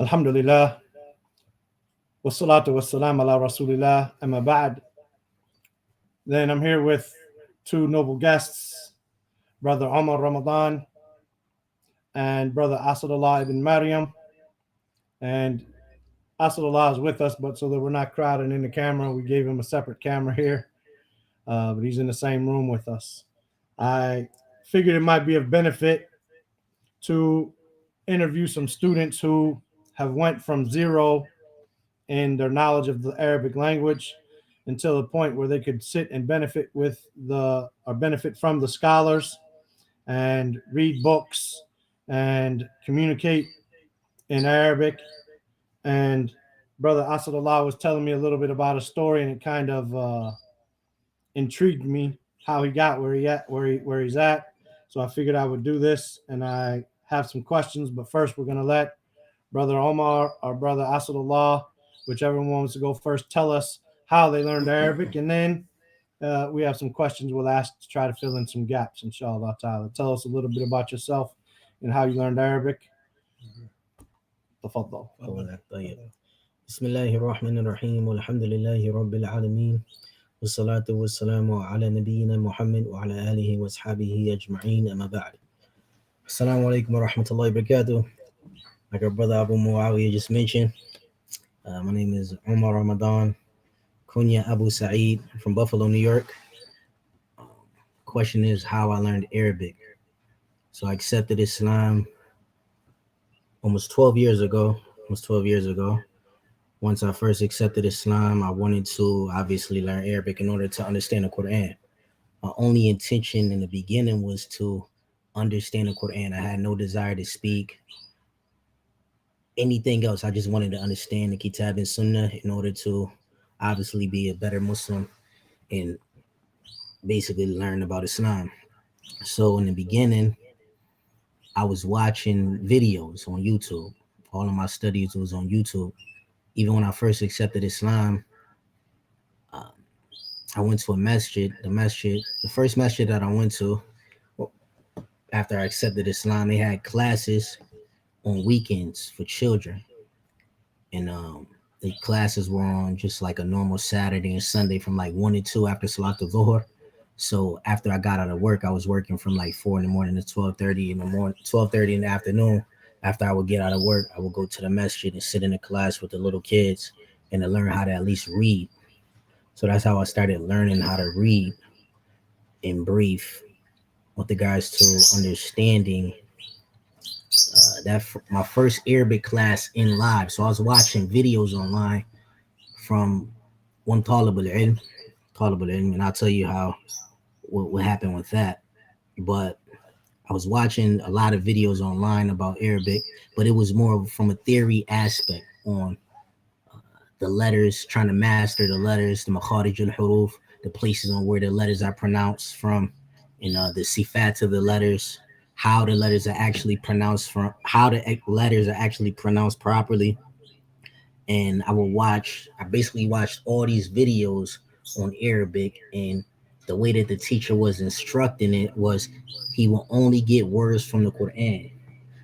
Alhamdulillah, wassalatu wassalam ala rasulillah, amma ba'd. Then I'm here with two noble guests, Brother Umar Ramadan and Brother Asadullah ibn Maryam. And Asadullah is with us, but so that we're not crowding in the camera, we gave him a separate camera here, but he's in the same room with us. I figured it might be of benefit to interview some students who have went from zero in their knowledge of the Arabic language until the point where they could sit and benefit with the or benefit from the scholars and read books and communicate in Arabic. And Brother Asadullah was telling me a little bit about a story, and it kind of intrigued me how he got where he's at. So I figured I would do this, and I have some questions. But first, we're gonna let Brother Omar or Brother Asadullah, whichever one wants to go first, tell us how they learned Arabic, and then we have some questions we'll ask to try to fill in some gaps, inshallah ta'ala. Tell us a little bit about yourself and how you learned Arabic. تفضل. طيب. بسم الله الرحمن الرحيم والحمد لله رب العالمين والصلاة والسلام على نبينا محمد وعلى آله وأصحابه أجمعين أما بعد. Assalamu alaikum wa rahmatullahi wa barakatuh. Like our brother Abu Muawiyah just mentioned, my name is Umar Ramadan, Kunya Abu Sa'id from Buffalo, New York. Question is how I learned Arabic. So I accepted Islam almost 12 years ago. Once I first accepted Islam, I wanted to obviously learn Arabic in order to understand the Quran. My only intention in the beginning was to understand the Quran. I had no desire to speak anything else. I just wanted to understand the Kitab and Sunnah in order to obviously be a better Muslim and basically learn about Islam. So in the beginning, I was watching videos on YouTube. All of my studies was on YouTube. Even when I first accepted Islam, I went to a masjid. The first masjid that I went to after I accepted Islam, they had classes on weekends for children. And the classes were on just like a normal Saturday and Sunday from like 1 to 2 after Salat al-Dhuhr. So after I got out of work, I was working from like 4 in the morning to 12:30 in the morning, 12:30 in the afternoon. After I would get out of work, I would go to the masjid and sit in the class with the little kids and to learn how to at least read. So that's how I started learning how to read in brief with regards to understanding my first Arabic class in live. So I was watching videos online from one talib al-ilm, and I'll tell you what happened with that. But I was watching a lot of videos online about Arabic, but it was more from a theory aspect on the letters, trying to master the letters, the makharij al-huruf, the places on where the letters are pronounced from, and the sifat of the letters, how the letters are actually pronounced properly. And I basically watched all these videos on Arabic, and the way that the teacher was instructing it was he will only get words from the Quran.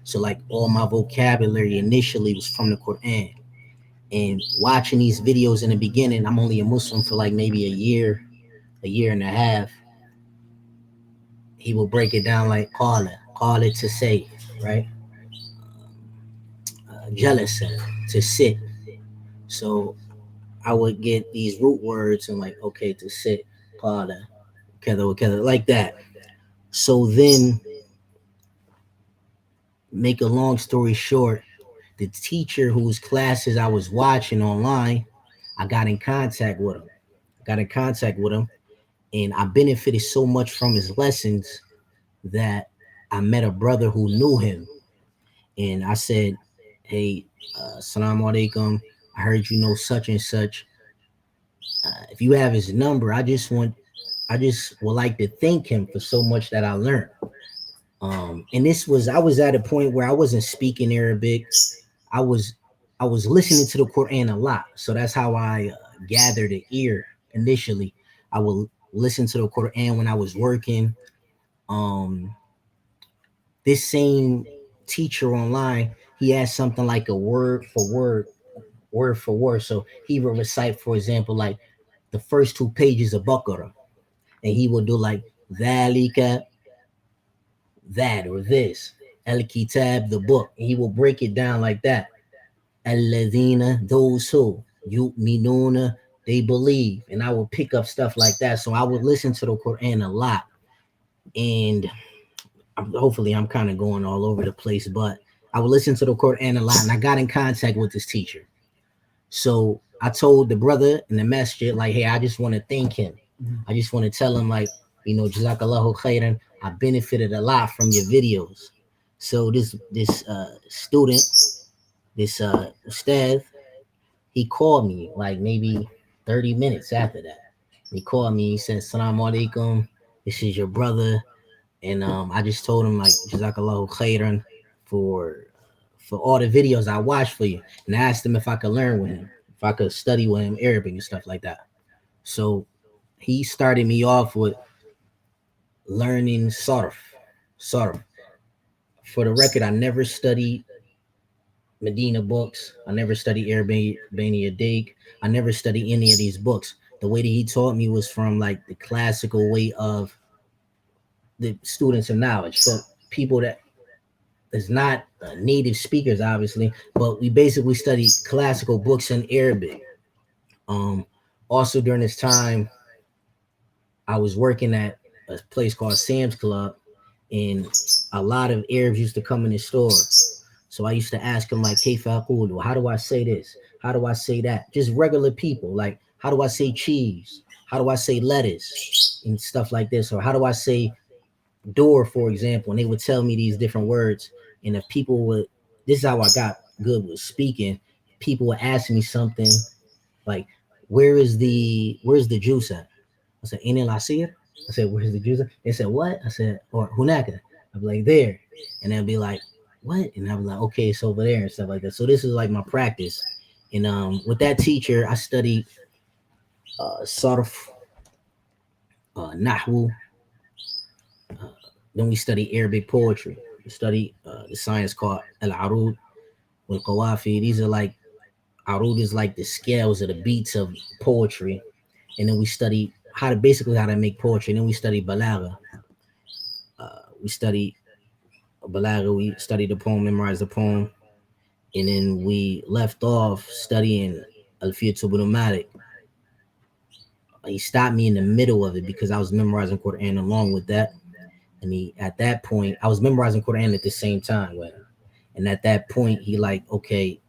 So like all my vocabulary initially was from the Quran. And watching these videos in the beginning, I'm only a Muslim for like maybe a year and a half. He will break it down like call it to say, right? Jalasa, to sit. So I would get these root words and like, okay, to sit, qala, kada, like that. So then, make a long story short, the teacher whose classes I was watching online, I got in contact with him. And I benefited so much from his lessons that I met a brother who knew him. And I said, hey, assalamu alaikum, I heard you know such and such. If you have his number, I just would like to thank him for so much that I learned. And I was at a point where I wasn't speaking Arabic. I was listening to the Quran a lot. So that's how I gathered the ear initially. I would listen to the Quran when I was working. This same teacher online, he has something like a word for word. So he will recite, for example, like the first two pages of Baqarah, and he will do like Dhalika, that or this, Al Kitab, the book. And he will break it down like that. Alladhina, those who, yu'minuna, they believe. And I will pick up stuff like that. So I would listen to the Quran a lot. And hopefully I'm kind of going all over the place, but I would listen to the Quran a lot. And I got in contact with this teacher. So I told the brother in the masjid, like, hey, I just want to thank him. I just want to tell him, like, Jazakallahu khairan. I benefited a lot from your videos. So this student, this ustad, he called me like maybe 30 minutes after that. He called me. He said, "Assalamu alaikum. This is your brother." And I just told him like Jazakallahu khairan for all the videos I watched for you, and I asked him if I could learn with him, if I could study with him Arabic and stuff like that. So he started me off with learning sarf. Sarf. For the record, I never studied Medina books. I never studied Arabic, Bani Adik. I never studied any of these books. The way that he taught me was from like the classical way of the students of knowledge. For people that is not native speakers, obviously, but we basically study classical books in Arabic. Um, Also during this time, I was working at a place called Sam's Club, and a lot of Arabs used to come in the store. So I used to ask them like, "Hey, Fakulu, how do I say this? How do I say that?" Just regular people, like, how do I say cheese? How do I say lettuce and stuff like this? Or how do I say door, for example? And they would tell me these different words. And if people would, this is how I got good with speaking. People would ask me something like, where's the juice at? I said, "In el asir." I said, "Where's the juice at?" They said, "What?" I said, "Or hunaka." I'd be like, "There." And they'd be like, "What?" And I'd be like, "Okay, it's over there," and stuff like that. So this is like my practice. And with that teacher, I studied sarf, nahwu. Then we study Arabic poetry. We study the science called al-arud wal qawafi. These are like, arud is like the scales or the beats of poetry. And then we study how to make poetry. And then we study balagha. We study balagha. We study the poem, memorize the poem. And then we left off studying Alfiyat ibn Malik. He stopped me in the middle of it because I was memorizing Quran along with that. And at that point, I was memorizing Quran at the same time with him. And at that point, he like, okay,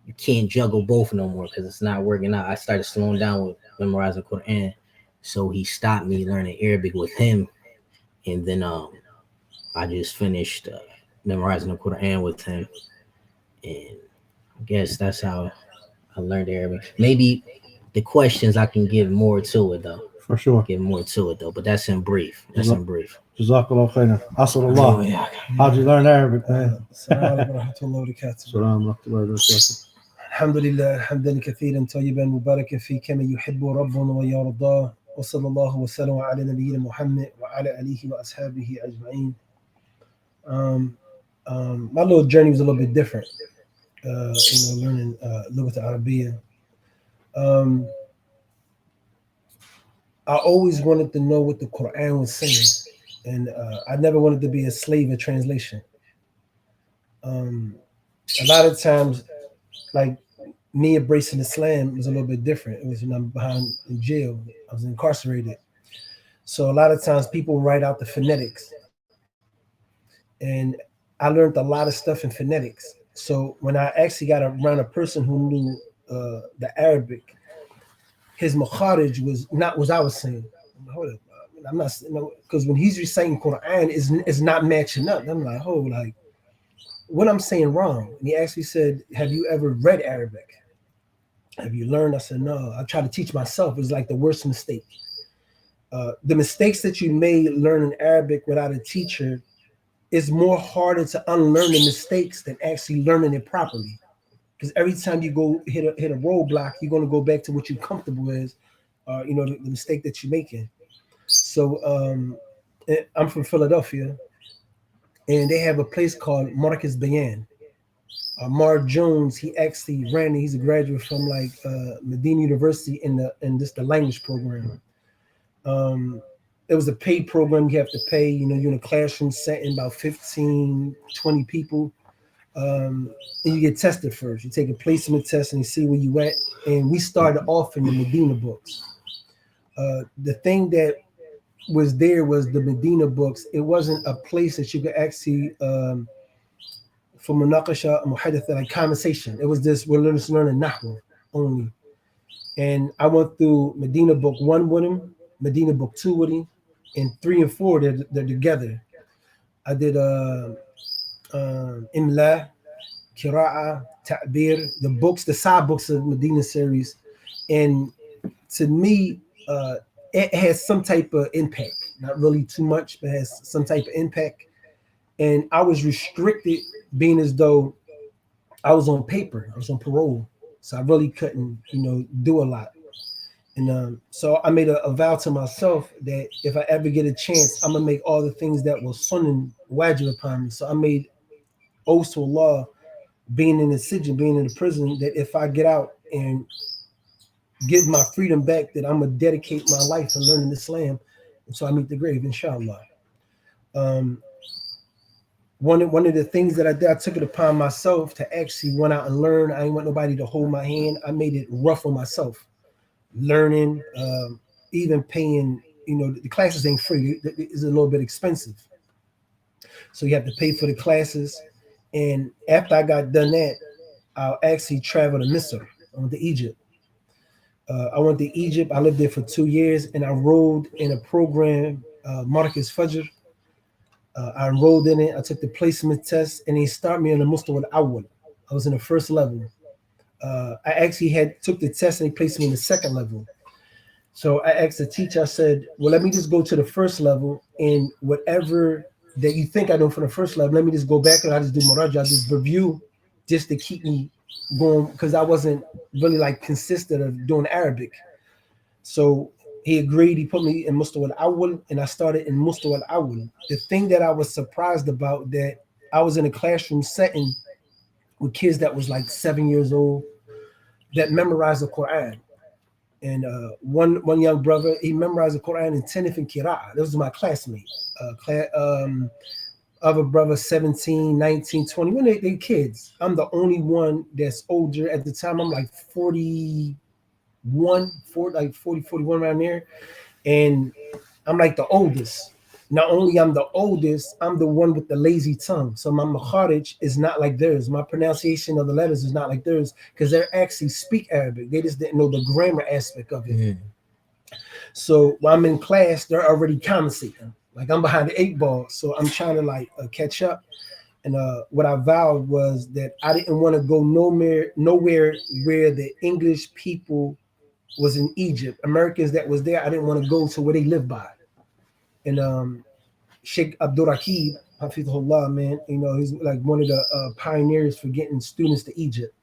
you can't juggle both no more because it's not working out. I started slowing down with memorizing Quran. So he stopped me learning Arabic with him. And then I just finished memorizing the Quran with him. And I guess that's how I learned Arabic. Maybe the questions I can give more to it though. For sure. Give more to it though, but that's in brief. Jazakallah khairan. Asadullah. Oh, yeah. How'd you learn Arabic, man? السلام عليكم ورحمة الله وبركاته. Salam wa rahmatullahi wa barakatuh. الحمد لله حمدا كثيرا طيبا مباركا فيه كما يحب ربنا ويرضاه وصلى الله وسلم على نبينا محمد وعلى آله وأصحابه أجمعين. My little journey was a little bit different. Learning لغة عربية. I always wanted to know what the Quran was saying, and I never wanted to be a slave of translation. A lot of times, like me embracing Islam was a little bit different. It was when I'm behind in jail. I was incarcerated. So a lot of times people write out the phonetics. And I learned a lot of stuff in phonetics. So when I actually got around a person who knew the Arabic, his makharij was not what I was saying. Hold up, I'm not, because when he's reciting Quran, is not matching up. I'm like, oh, like, what I'm saying wrong. And he actually said, "Have you ever read Arabic? Have you learned?" I said, "No, I try to teach myself." It was like the worst mistake. The mistakes that you made learning Arabic without a teacher is more harder to unlearn the mistakes than actually learning it properly. Because every time you go hit a roadblock, you're going to go back to what you're comfortable with, the mistake that you're making. So I'm from Philadelphia, and they have a place called Marcus Bayan. Mark Jones, he actually ran it. He's a graduate from like Medina University in the language program. It was a paid program. You have to pay, you're in a classroom setting, about 15, 20 people. And you get tested first. You take a placement test and you see where you at. And we started off in the Medina books. The thing that was there was the Medina books. It wasn't a place that you could actually for munaqasha, muhadatha, like conversation. It was this, we're learning nahwu only. And I went through Medina book 1 with him, Medina book 2 with him, and 3 and 4, they're together. I did Imla, Kira'a, Ta'bir, the books, the side books of Medina series. And to me, it has some type of impact. Not really too much, but has some type of impact. And I was restricted, being as though I was on paper, I was on parole. So I really couldn't, do a lot. And so I made a vow to myself that if I ever get a chance, I'm gonna make all the things that were sunnah wajib upon me. So I made oath to Allah, being in the sijin, being in the prison, that if I get out and give my freedom back, that I'm gonna dedicate my life to learning Islam until I meet the grave, inshallah. One of the things that I did, I took it upon myself to actually went out and learn. I didn't want nobody to hold my hand. I made it rough on myself. Learning, even paying, the classes ain't free. It's a little bit expensive. So you have to pay for the classes. And after I got done that, I actually traveled to Misr. I went to Egypt. I went to Egypt. I lived there for 2 years, and I enrolled in a program, Marcus Fajr. I enrolled in it. I took the placement test, and they started me on the Mustawa al-Awwal. I was in the first level. I actually took the test, and they placed me in the second level. So I asked the teacher, I said, well, let me just go to the first level, and whatever that you think I know from the first level, let me just go back and I just do muraja, I just review, just to keep me going, because I wasn't really like consistent of doing Arabic. So he agreed. He put me in Mustawa al-Awwal, and I started in Mustawa al-Awwal. The thing that I was surprised about, that I was in a classroom setting with kids that was like 7 years old that memorized the Quran. And one young brother, he memorized the Quran in 10th and Qira'ah. That was my classmate. Other brother, 17, 19, 20. When they kids. I'm the only one that's older. At the time, I'm like 41, 41 around there. And I'm like the oldest. Not only I'm the oldest, I'm the one with the lazy tongue. So my makharij is not like theirs. My pronunciation of the letters is not like theirs, because they actually speak Arabic. They just didn't know the grammar aspect of it. Mm. So while I'm in class, they're already conversating. Like I'm behind the 8 ball. So I'm trying to catch up. And what I vowed was that I didn't want to go nowhere where the English people was in Egypt. Americans that was there, I didn't want to go to where they live by. And Sheikh Abdul Rakib, Hafizahullah, man, he's like one of the pioneers for getting students to Egypt.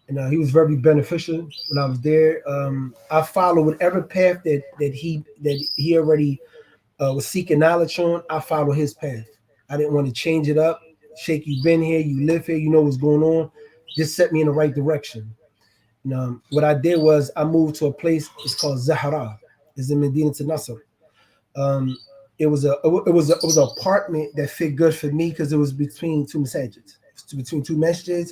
And he was very beneficial when I was there. I followed whatever path that he already was seeking knowledge on. I followed his path. I didn't want to change it up. Sheikh, you've been here, you live here, you know what's going on. Just set me in the right direction. And what I did was I moved to a place, it's called Zahra. It's in Medina to Nasr. It was an apartment that fit good for me because it was between 2 masajids. It's between 2 masjids,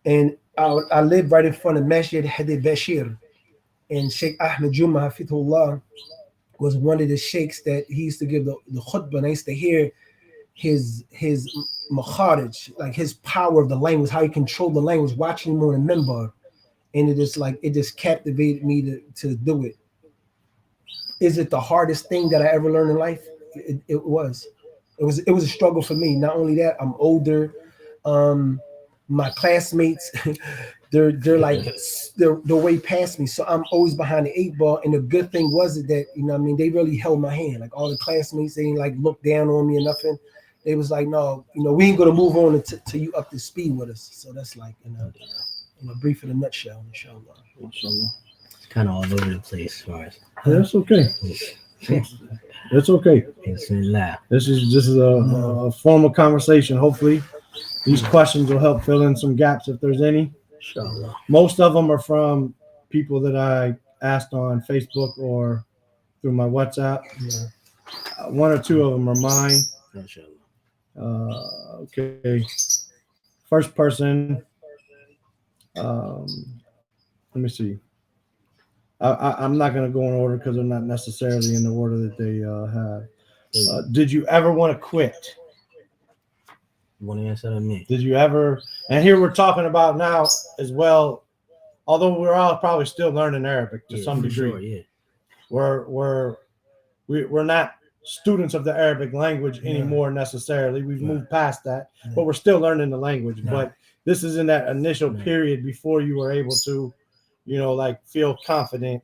and I lived right in front of Masjid Hadi Bashir. And Sheikh Ahmed Juma Hafidhullah was one of the sheikhs that he used to give the khutbah, and I used to hear his makharij, like his power of the language, how he controlled the language, watching him on the minbar. And it just captivated me to do it. Is it the hardest thing that I ever learned in life? It was a struggle for me. Not only that, I'm older. My classmates, they're way past me. So I'm always behind the 8 ball. And the good thing was that, they really held my hand. Like all the classmates, they didn't look down on me or nothing. They was like, no, we ain't gonna move on until you up to speed with us. So that's in a brief, in a nutshell, inshallah. It's kind of all over the place as far as. That's okay. It's okay. Bismillah. This is a formal conversation. Hopefully, These questions will help fill in some gaps if there's any. Inshallah. Most of them are from people that I asked on Facebook or through my WhatsApp. Yeah. One or two of them are mine. Inshallah. Okay. First person. Um, let me see. I'm not going to go in order because they're not necessarily in the order that they have. Did you ever want to quit? You want to answer that, me? Did you ever? And here we're talking about now as well. Although we're all probably still learning Arabic to some degree, sure, yeah. we're not students of the Arabic language anymore necessarily. We've moved past that, but we're still learning the language. But this is in that initial period before you were able to, like feel confident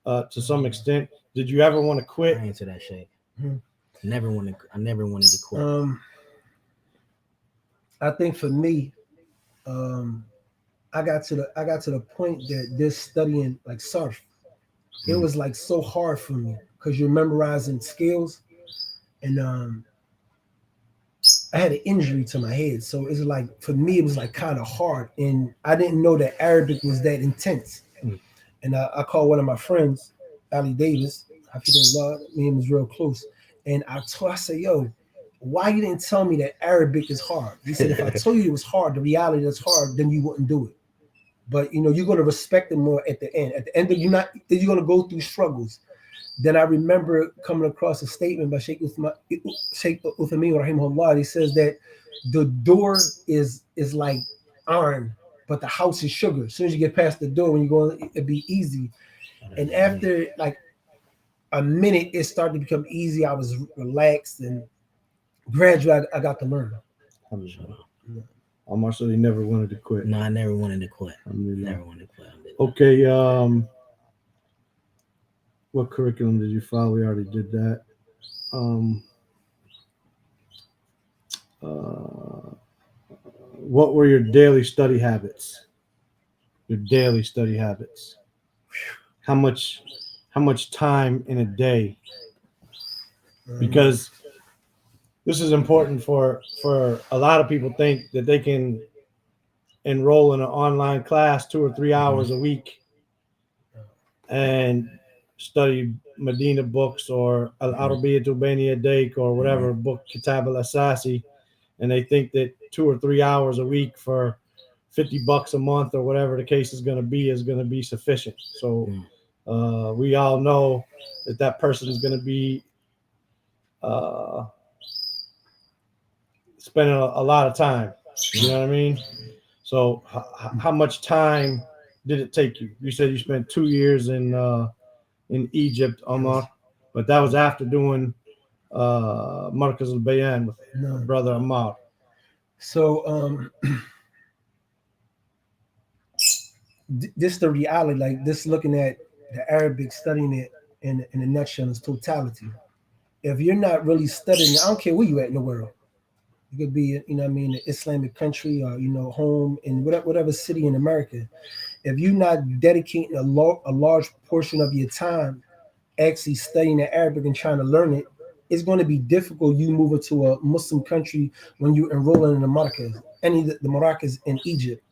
to some extent. Did you ever want to quit? I answer that shit. I never wanted to quit. I think for me, I got to the point that this studying like surf, it was like so hard for me because you're memorizing skills, and I had an injury to my head, so it's like for me it was like kind of hard, and I didn't know that Arabic was that intense. And I called one of my friends, Ali Davis. I feel me and him was real close, and I said, yo, why you didn't tell me that Arabic is hard? He said, if I told you it was hard, the reality that's hard, then you wouldn't do it. But you're going to respect it more at the end. At the end of you're going to go through struggles. Then I remember coming across a statement by Sheikh Uthaymeen rahimahullah. He says that the door is like iron, but the house is sugar. As soon as you get past the door, when you go, it'll be easy. And after like a minute, it started to become easy. I was relaxed, and gradually I got to learn. Omar said he never wanted to quit. No, I never wanted to quit. Never wanted to quit. Okay. What curriculum did you follow? We already did that. What were your daily study habits? Your daily study habits. How much time in a day? Because this is important for a lot of people think that they can enroll in an online class 2 or 3 hours a week and study Medina books or Al-Arabiyyah Tubainiya Dayk or whatever book, Kitab al-Asasi, and they think that 2 or 3 hours a week for $50 a month or whatever the case is going to be sufficient. So we all know that person is going to be spending a lot of time. You know what I mean? So how much time did it take you? You said you spent 2 years in Egypt, Omar, but that was after doing Markaz al-Bayan with brother Umar. So this the reality, like this looking at the Arabic, studying it in a nutshell, in its totality. If you're not really studying, I don't care where you at in the world. It could be, an Islamic country or, home in whatever city in America. If you're not dedicating a large portion of your time actually studying the Arabic and trying to learn it, it's going to be difficult you moving to a Muslim country when you enrolling in the Markaz, the Markaz in Egypt,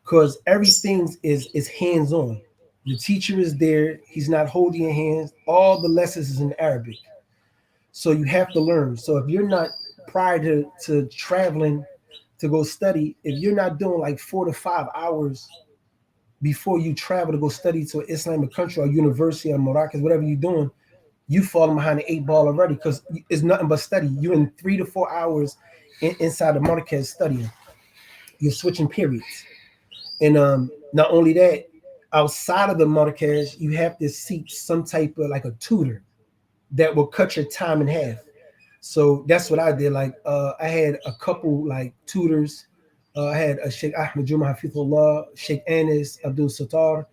because everything is hands-on. The teacher is there. He's not holding your hands. All the lessons is in Arabic. So you have to learn. So if you're not, prior to traveling to go study, if you're not doing like 4 to 5 hours before you travel to go study to an Islamic country or university or Maracas, whatever you're doing, you falling behind the 8 ball already, because it's nothing but study. You're in 3 to 4 hours inside the Maracas studying. You're switching periods. And not only that, outside of the Maracas, you have to seek some type of like a tutor that will cut your time in half. So that's what I did. Like I had a couple like tutors. I had a Sheikh Ahmed Juma Hafizullah, Sheikh Anis Abdul Sattar,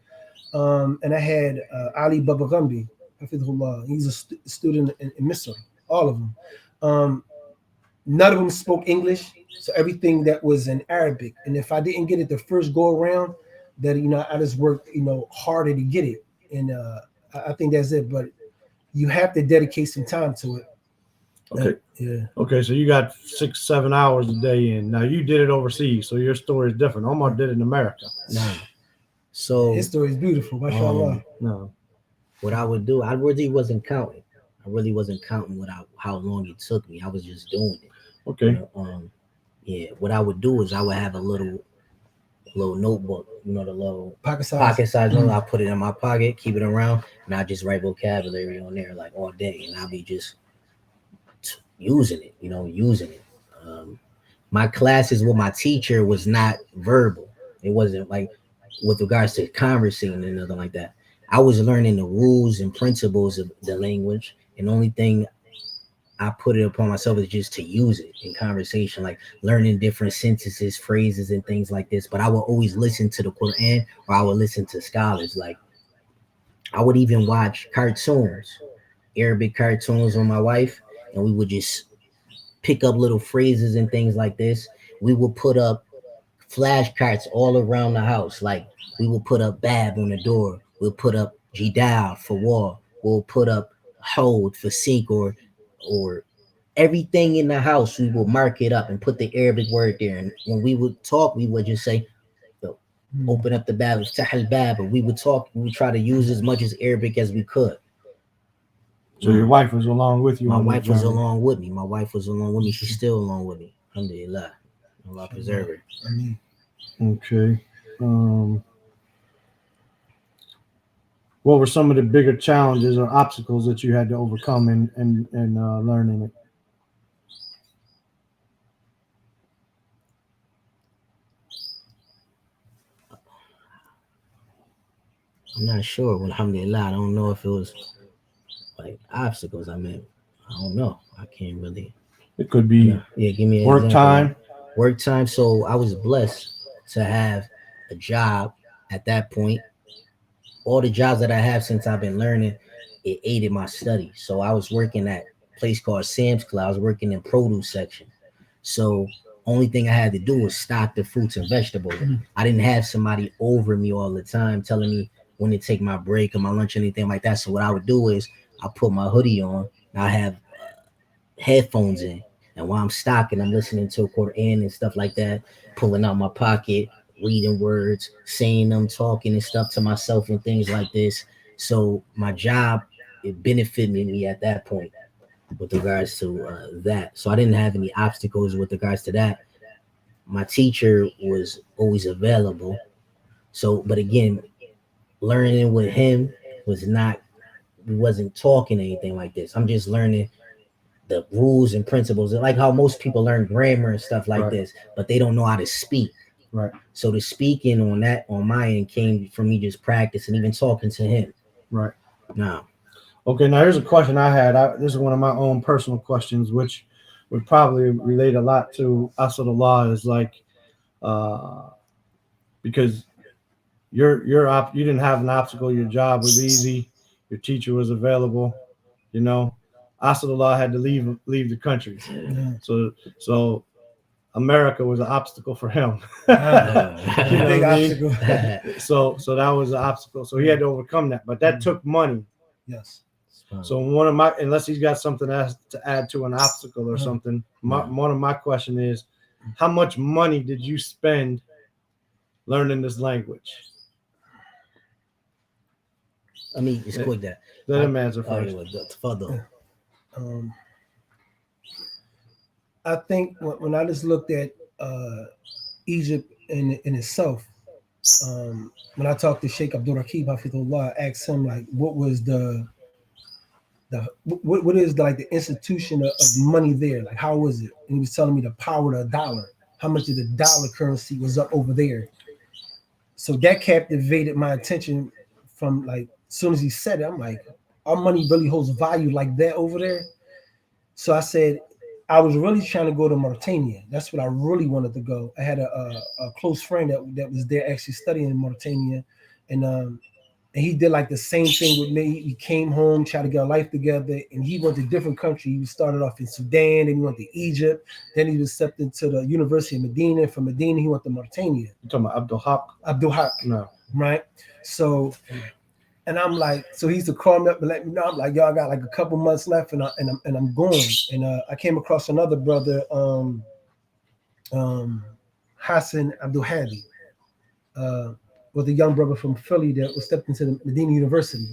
and I had Ali Babagambi Hafizullah. He's a student in Misr. All of them. None of them spoke English, so everything that was in Arabic. And if I didn't get it the first go around, that I just worked harder to get it. And I think that's it. But you have to dedicate some time to it. Okay. Yeah. Okay, so you got 6, 7 hours a day in. Now you did it overseas, so your story is different. Omar did it in America. Nah. So His story is beautiful. Mashallah. No. what I would do, I really wasn't counting. I really wasn't counting how long it took me. I was just doing it. Okay. You know, yeah. What I would do is I would have a little notebook, the little Pocket size. note. I put it in my pocket, keep it around, and I just write vocabulary on there like all day, and I'll be just using it, using it. My classes with my teacher was not verbal. It wasn't like with regards to conversing and nothing like that. I was learning the rules and principles of the language, and the only thing I put it upon myself is just to use it in conversation, like learning different sentences, phrases, and things like this. But I would always listen to the Quran, or I would listen to scholars. Like I would even watch cartoons, Arabic cartoons on my wife, and we would just pick up little phrases and things like this. We would put up flashcards all around the house. Like we will put up Bab on the door. We'll put up Jidal for wall. We'll put up Hold for sink, or everything in the house. We will mark it up and put the Arabic word there. And when we would talk, we would just say, open up the Bab, Iftah Bab. But we would talk. We would try to use as much as Arabic as we could. So your wife was along with you? My wife was along with me. She's still along with me. Alhamdulillah. Allah preserve her. Okay. What were some of the bigger challenges or obstacles that you had to overcome in learning it? I'm not sure. Alhamdulillah, I don't know if it was like obstacles. I don't know. I can't really. It could be give me an work example. time. Work time. So I was blessed to have a job at that point. All the jobs that I have since I've been learning, it aided my study. So I was working at a place called Sam's Club. I was working in produce section. So only thing I had to do was stock the fruits and vegetables. I didn't have somebody over me all the time telling me when to take my break or my lunch or anything like that. So what I would do is I put my hoodie on and I have headphones in. And while I'm stocking, I'm listening to Quran and stuff like that, pulling out my pocket, reading words, saying them, talking and stuff to myself and things like this. So my job, it benefited me at that point with regards to that. So I didn't have any obstacles with regards to that. My teacher was always available. So, but again, learning with him we wasn't talking anything like this. I'm just learning the rules and principles, like how most people learn grammar and stuff like this, but they don't know how to speak. Right. So the speaking on my end came from me just practicing, even talking to him. Right. Now. Okay, now here's a question I had. This is one of my own personal questions, which would probably relate a lot to Asadullah, is like, because you didn't have an obstacle, your job was easy, your teacher was available, Asadullah had to leave the country. Yeah. So America was an obstacle for him. Big obstacle. So that was an obstacle. So he had to overcome that. But that took money. Yes. So unless he's got something else to add to an obstacle or something, one of my question is, how much money did you spend learning this language? Let me just quick that. Let him answer first. I think when I just looked at Egypt in itself, when I talked to Sheikh Abdul Rakib Hafidullah, I asked him like, what was what is like the institution of money there? Like, how was it? And he was telling me the power of the dollar, how much of the dollar currency was up over there. So that captivated my attention from like, as soon as he said it, I'm like, our money really holds value like that over there. So I said, I was really trying to go to Mauritania. That's what I really wanted to go. I had a close friend that was there actually studying in Mauritania, and he did like the same thing with me. He came home, tried to get a life together, and he went to different countries. He started off in Sudan, then he went to Egypt, then he was accepted to the University of Medina. From Medina, he went to Mauritania. You're talking about Abdul Haq? Abdul Haq. No. Right? So And I'm like, so he used to call me up and let me know. I'm like, yo, I got like a couple months left, and I'm going. And I came across another brother, Hassan Abdul Hadi, was a young brother from Philly that was stepped into the Medina University.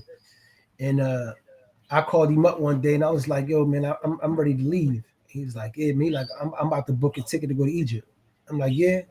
And I called him up one day, and I was like, yo, man, I'm ready to leave. He was like, yeah, me, like, I'm about to book a ticket to go to Egypt. I'm like, yeah.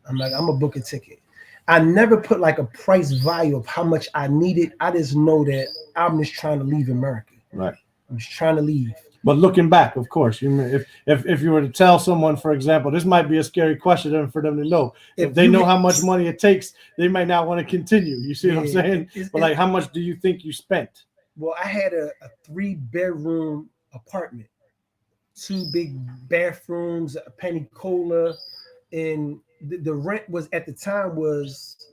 I'm like, I'm gonna book a ticket. I never put like a price value of how much I needed. I just know that I'm just trying to leave America. Right. I'm just trying to leave. But looking back, of course, if you were to tell someone, for example, this might be a scary question for them to know. If they know how much money it takes, they might not want to continue. You see what I'm saying? But like, how much do you think you spent? Well, I had a 3-bedroom apartment, 2 big bathrooms, a penny cola, and the rent was at the time was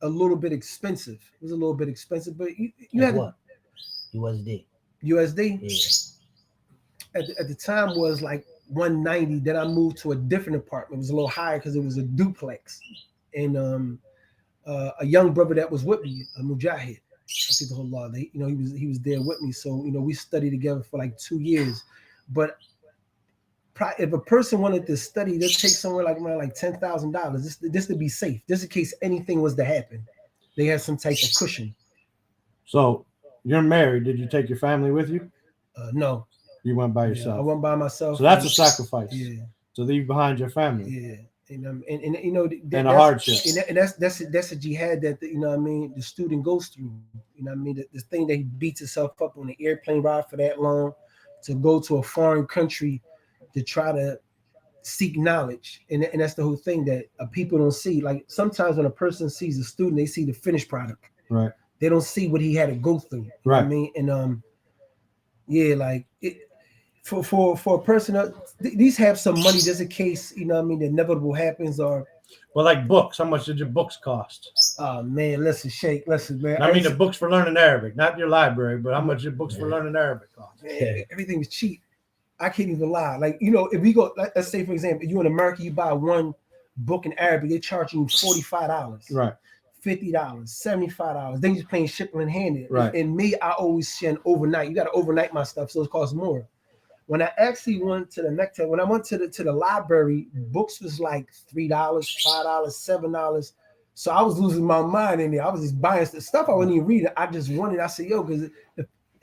a little bit expensive. It was a little bit expensive, but you had what? USD. At the time was like 190. Then I moved to a different apartment. It was a little higher because it was a duplex. And a young brother that was with me, a mujahid, I think the whole law. He was there with me. So we studied together for like 2 years. But if a person wanted to study, they'll take somewhere like around like $10,000 just to be safe, just in case anything was to happen. They had some type of cushion. So you're married. Did you take your family with you? No. You went by yourself. I went by myself. So that's a sacrifice. Yeah. To leave behind your family. Yeah. And and a hardship. And that's a jihad that the student goes through. The thing that he beats himself up on the airplane ride for that long, to go to a foreign country to try to seek knowledge, and that's the whole thing that people don't see. Like sometimes when a person sees a student, they see the finished product. Right. They don't see what he had to go through. You know what I mean? And like it. For a person, these have some money just in case the inevitable happens. Or well, like books, how much did your books cost? Oh man, listen man. I mean the books for learning Arabic, not your library, but how much your books for learning Arabic cost? Man, everything was cheap. I can't even lie. Like if we go, let's say for example, you in America, you buy one book in Arabic, they're charging you $45, right? $50, $75. Then you're paying shipping and handed. Right. And me, I always send overnight. You got to overnight my stuff, so it costs more. When I actually went to the Mecca, when I went to the library, books was like $3, $5, $7. So I was losing my mind in there. I was just buying stuff I wasn't even reading. I just wanted. I said, yo, because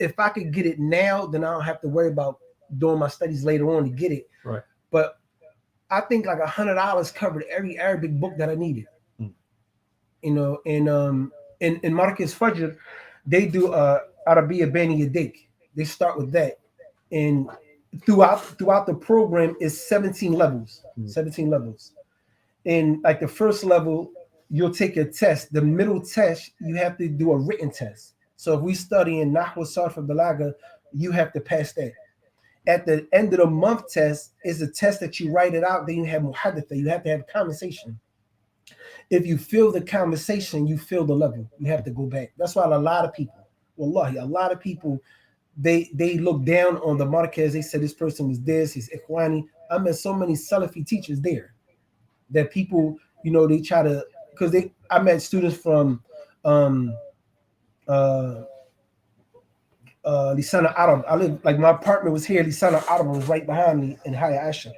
if I could get it now, then I don't have to worry about doing my studies later on to get it. Right. But I think like $100 covered every Arabic book that I needed. And in Marcus Fajr, they do Arabiya Bani Yadik. They start with that. And throughout the program is 17 levels. 17 levels. And like the first level, you'll take a test. The middle test, you have to do a written test. So if we study in Nahwa Sarf Balaga, you have to pass that. At the end of the month test is a test that you write it out. Then you have muhadatha. You have to have a conversation. If you feel the conversation, you feel the level. You have to go back. That's why a lot of people, wallahi, a lot of people, they look down on the Marquez. They said this person was this, he's Ikhwani. I met so many Salafi teachers there that people, they try to, because I met students from Lisana Arab. I live, like my apartment was here. Lisana Arab was right behind me in Haya Asha.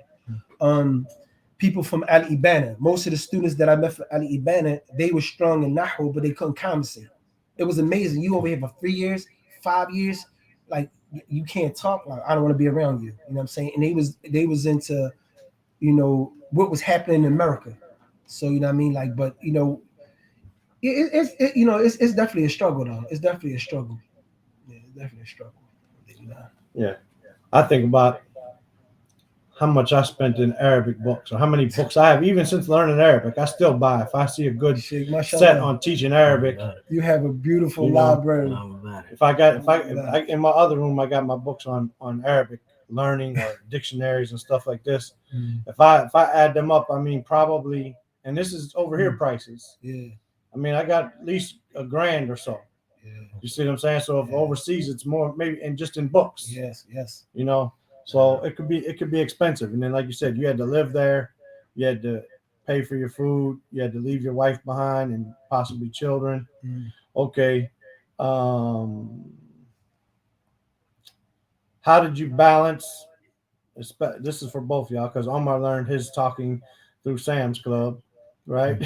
People from Ali Ibana. Most of the students that I met from Ali Ibana, they were strong in Nahu, but they couldn't conversate. It was amazing. You over here for 3 years, 5 years, like you can't talk. Like I don't want to be around you. You know what I'm saying? And they was into, what was happening in America. So you know what I mean? Like, but it's definitely a struggle though. It's definitely a struggle. Yeah, it's definitely a struggle. Yeah, I think about how much I spent in Arabic books, or how many books I have. Even since learning Arabic, I still buy. If I see a good set on teaching Arabic, you have a beautiful library. If I in my other room, I got my books on Arabic learning or dictionaries and stuff like this. If I add them up, I mean probably, and this is over here prices. Yeah, I mean I got at least $1,000 or so. Yeah, you see what I'm saying? So if overseas, it's more maybe, and just in books. Yes. So it could be expensive. And then, like you said, you had to live there, you had to pay for your food, you had to leave your wife behind and possibly children. Okay. Um, how did you balance? This is for both y'all because Omar learned his talking through Sam's Club, right?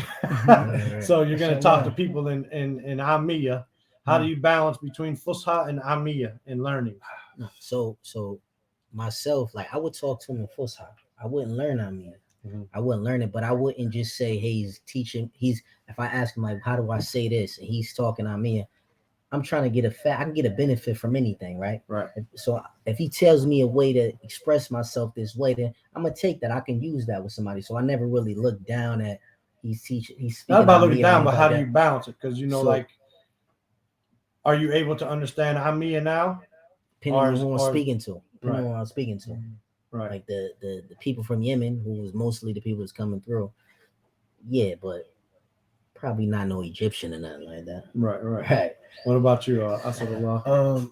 Right. So you're going to talk to Mashallah. people in Amiya. How do you balance between Fusha and Amiya in learning? So myself, like I would talk to him in Fusha. I wouldn't learn on me. Mhm. I wouldn't learn it, but I wouldn't just say, "Hey, he's teaching." He's if I ask him like, "How do I say this?" and he's talking on me, I'm trying to get I can get a benefit from anything, right? Right. So if he tells me a way to express myself this way, then I'm gonna take that. I can use that with somebody. So I never really look down at he's teaching, he's Not speaking about on looking me or down, but anything how like do you that. balance it? Because So like, are you able to understand Amiya now? depending on who I'm speaking to, Right. Right. like the people from Yemen, who was mostly the people that's coming through. Yeah, but probably not no Egyptian or nothing like that. Right. Right. What about you, Asadullah?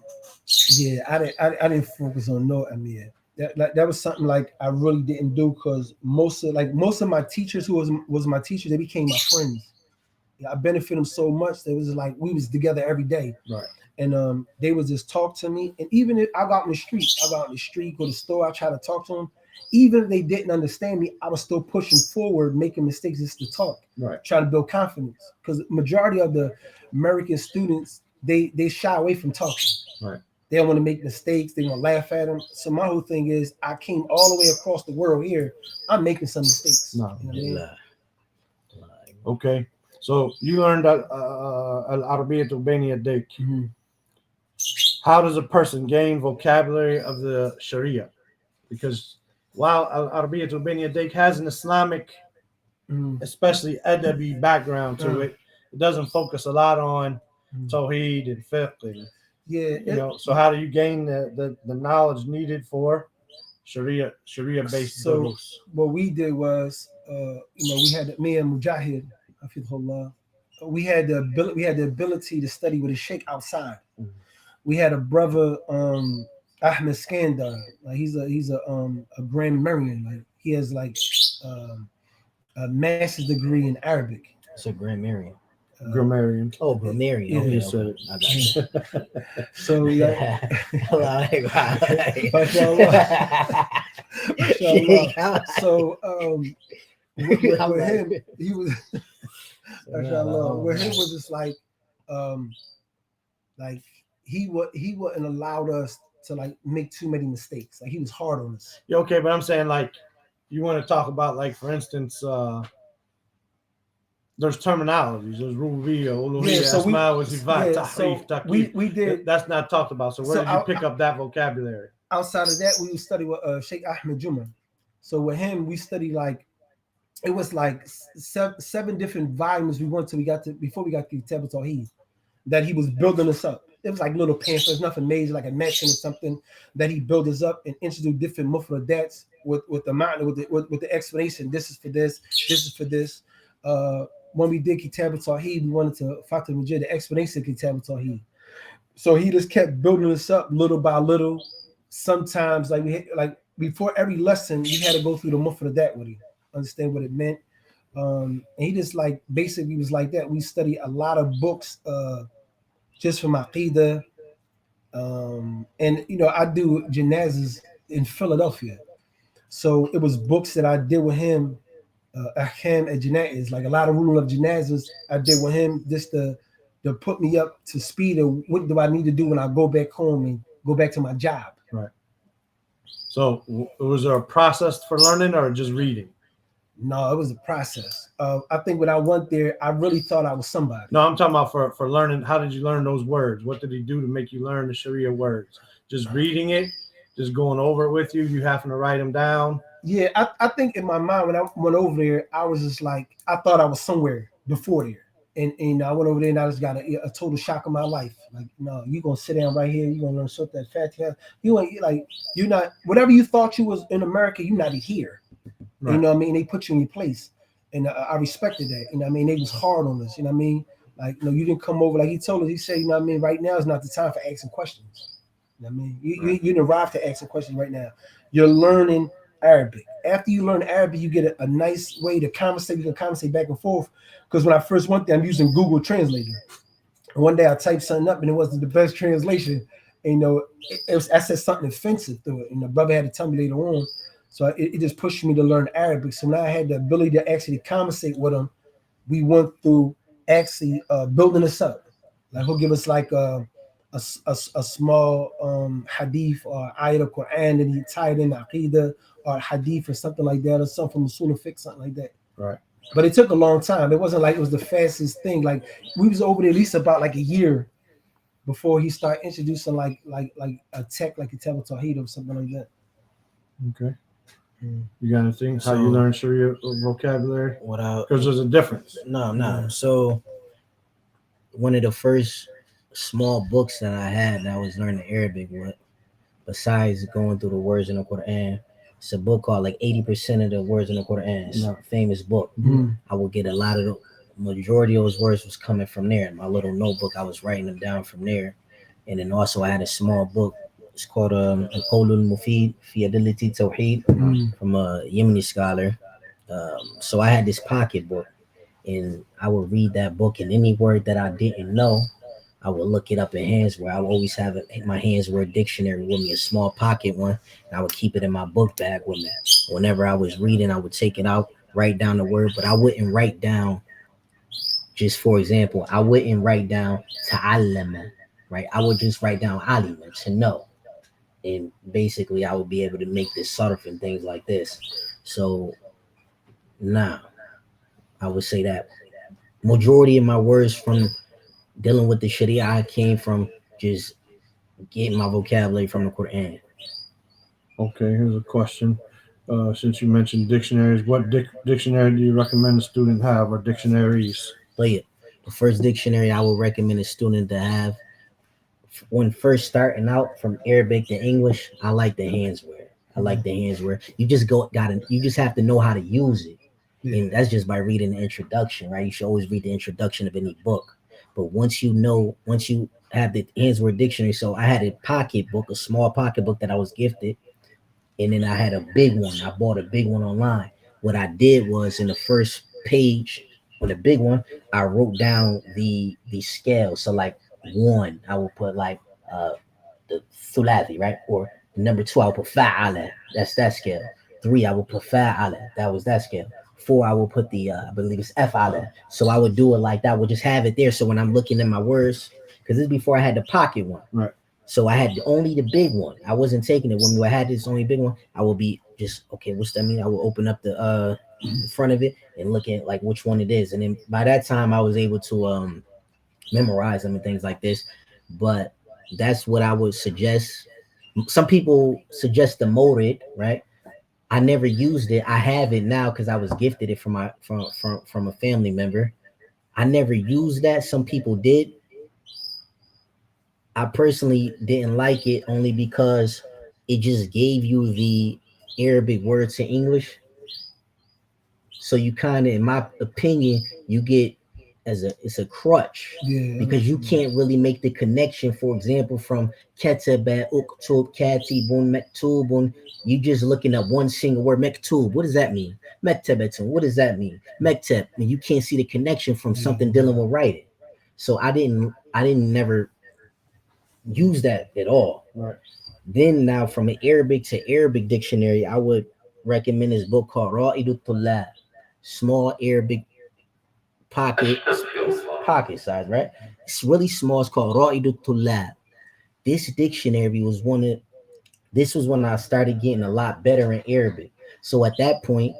Yeah, I didn't focus on no Amir. That was something like I really didn't do because most of my teachers who was my teachers, they became my friends. Yeah, I benefited them so much that it was like we was together every day. Right. And they would just talk to me. And even if I got in the street, go to the store, I try to talk to them. Even if they didn't understand me, I was still pushing forward, making mistakes just to talk, Right. try to build confidence. Because majority of the American students, they shy away from talking. Right. They don't want to make mistakes. They want to laugh at them. So my whole thing is, I came all the way across the world here. I'm making some mistakes. No. You know what I mean? Okay. So you learned Al-Arabiya Bayna Yadayk. Mhm. How does a person gain vocabulary of the Sharia? Because while Al-Arabiya Bayna Yadayk has an Islamic, Mhm. especially adabi background to it, it doesn't focus a lot on Tawheed and fiqh. And, Yeah. so how do you gain the knowledge needed for Sharia based So durus? what we did was, we had me and Mujahid, Hafidhullah, we had the ability to study with a sheikh outside. We had a brother, Ahmed Skandar. Like he's a grammarian. Like he has like a master's degree in Arabic. So grammarian. Grammarian. Oh, grammarian. Yeah. Okay, You said okay. I got you. So yeah, Mashallah. So with him, he was mashallah. With him was just like he wouldn't allowed us to like make too many mistakes. Like he was hard on us. Yeah, okay, but I'm saying like you want to talk about like for instance, there's terminologies. There's rububiyya, uluhiyya, so we- asma wa sifat, yeah, so tahrif, takyif. we did That's not talked about. So where So did you pick up that vocabulary? outside of that. We would study with Sheikh Ahmed Juma. So with him, we studied like it was like seven different volumes we went to. We got to before we got to Kitab al-Tawheed that he was building us up. It was like little pamphlets, nothing major, like a mansion or something that he built us up and introduced different mufradats with the mountain with the explanation. This is for this. This is for this. When we did Kitab al-Tawheed, we wanted to Fatih Majid, the explanation of Kitab al-Tawheed. So he just kept building us up little by little. Sometimes, like before every lesson, we had to go through the mufradat with him, understand what it meant. And he just like basically was like that. We studied a lot of books just from Aqidah. And I do janazas in Philadelphia. So it was books that I did with him, Ahkam and Janazas, like a lot of rule of janazas I did with him just to put me up to speed of what do I need to do when I go back home and go back to my job. Right. So was there a process for learning or just reading? No, it was a process. I think when I went there, I really thought I was somebody. No, I'm talking about for learning. How did you learn those words? What did he do to make you learn the Sharia words? Just reading it, just going over it with you. You having to write them down. Yeah, I think in my mind when I went over there, I was just like I thought I was somewhere before there, and I went over there and I just got a total shock of my life. Like, no, you're gonna sit down right here. You're gonna learn something Fatiha. You ain't like you're not whatever you thought you was in America. You're not here. Right. You know what I mean? They put you in your place, and I respected that. You know what I mean? They was hard on us. You know what I mean? Like, you didn't come over like he told us. He said, you know what I mean? Right now is not the time for asking questions. You know what I mean? You didn't arrive to ask a question right now. You're learning Arabic. After you learn Arabic, you get a nice way to conversate. You can conversate back and forth. Because when I first went there, I'm using Google Translator. One day I typed something up and it wasn't the best translation. And, I said something offensive through it, and the brother had to tell me later on. So it just pushed me to learn Arabic. So now I had the ability to actually conversate with him. We went through actually building us up. Like he'll give us like a small hadith or ayat of Quran, and he tied in aqidah or hadith or something like that, or something from the Sunnah fiqh, something like that. Right. But it took a long time. It wasn't like it was the fastest thing. Like we was over there at least about like a year before he started introducing like a tech like a Tablet Tawheed or something like that. Okay. You got anything? How So- you learn Sharia vocabulary? What Because there's a difference. No. So one of the first small books that I had that I was learning Arabic with, besides going through the words in the Quran, it's a book called like 80% of the words in the Quran. It's a famous book. I would get a lot of the majority of those words was coming from there. In my little notebook, I was writing them down from there. And then also I had a small book. It's called Al-Qawlul Mufid fi Adillati Tawheed from a Yemeni scholar. So I had this pocket book, and I would read that book, and any word that I didn't know, I would look it up in Handsware. I would always have my Handsware dictionary with me, a small pocket one, and I would keep it in my book bag with me. Whenever I was reading, I would take it out, write down the word, but I wouldn't write down, just for example, I wouldn't write down ta'allama, right? I would just write down alima, to know. And basically I would be able to make this sarf and things like this. So now I would say that majority of my words from dealing with the Sharia, I came from just getting my vocabulary from the Quran. Okay, here's a question. Since you mentioned dictionaries, what dictionary do you recommend a student have, or dictionaries? Play it. The first dictionary I would recommend a student to have when first starting out from Arabic to English, I like the Handsware. You just you just have to know how to use it. Yeah. And that's just by reading the introduction, right? You should always read the introduction of any book. But once you have the Handsware dictionary, so I had a pocketbook, a small pocketbook that I was gifted, and then I had a big one. I bought a big one online. What I did was in the first page on the big one, I wrote down the scale. So like 1, I will put like the thulathi, right? Or number 2, I will put fa'ala. That's that scale. 3, I will put fa'ala. That was that scale. 4, I will put the I believe it's fa'ala. So I would do it like that. I would just have it there. So when I'm looking at my words, because this is before I had the pocket one. Right. So I had only the big one. I wasn't taking it when I had this only big one. I will be just, okay, what's that mean? I will open up the front of it and look at like which one it is. And then by that time I was able to memorize them and things like this. But that's what I would suggest. Some people suggest the molded, right? I never used it. I have it now because I was gifted it from a family member. I never used that. Some people did. I personally didn't like it only because it just gave you the Arabic words to English. So you kind of, in my opinion, you get it's a crutch, because you can't really make the connection. For example, from ketaba, uktub, katibun, mektubun, you just looking at one single word, mektub. What does that mean? Mektabatun. What does that mean? Mekteb. And you can't see the connection from something dealing with writing. So I didn't never use that at all. Right. Then now from an Arabic to Arabic dictionary, I would recommend this book called Ra'idut Tulab, small Arabic pocket size, right? It's really small. It's called Ra'idut Tulab. This dictionary was this was when I started getting a lot better in Arabic. So at that point,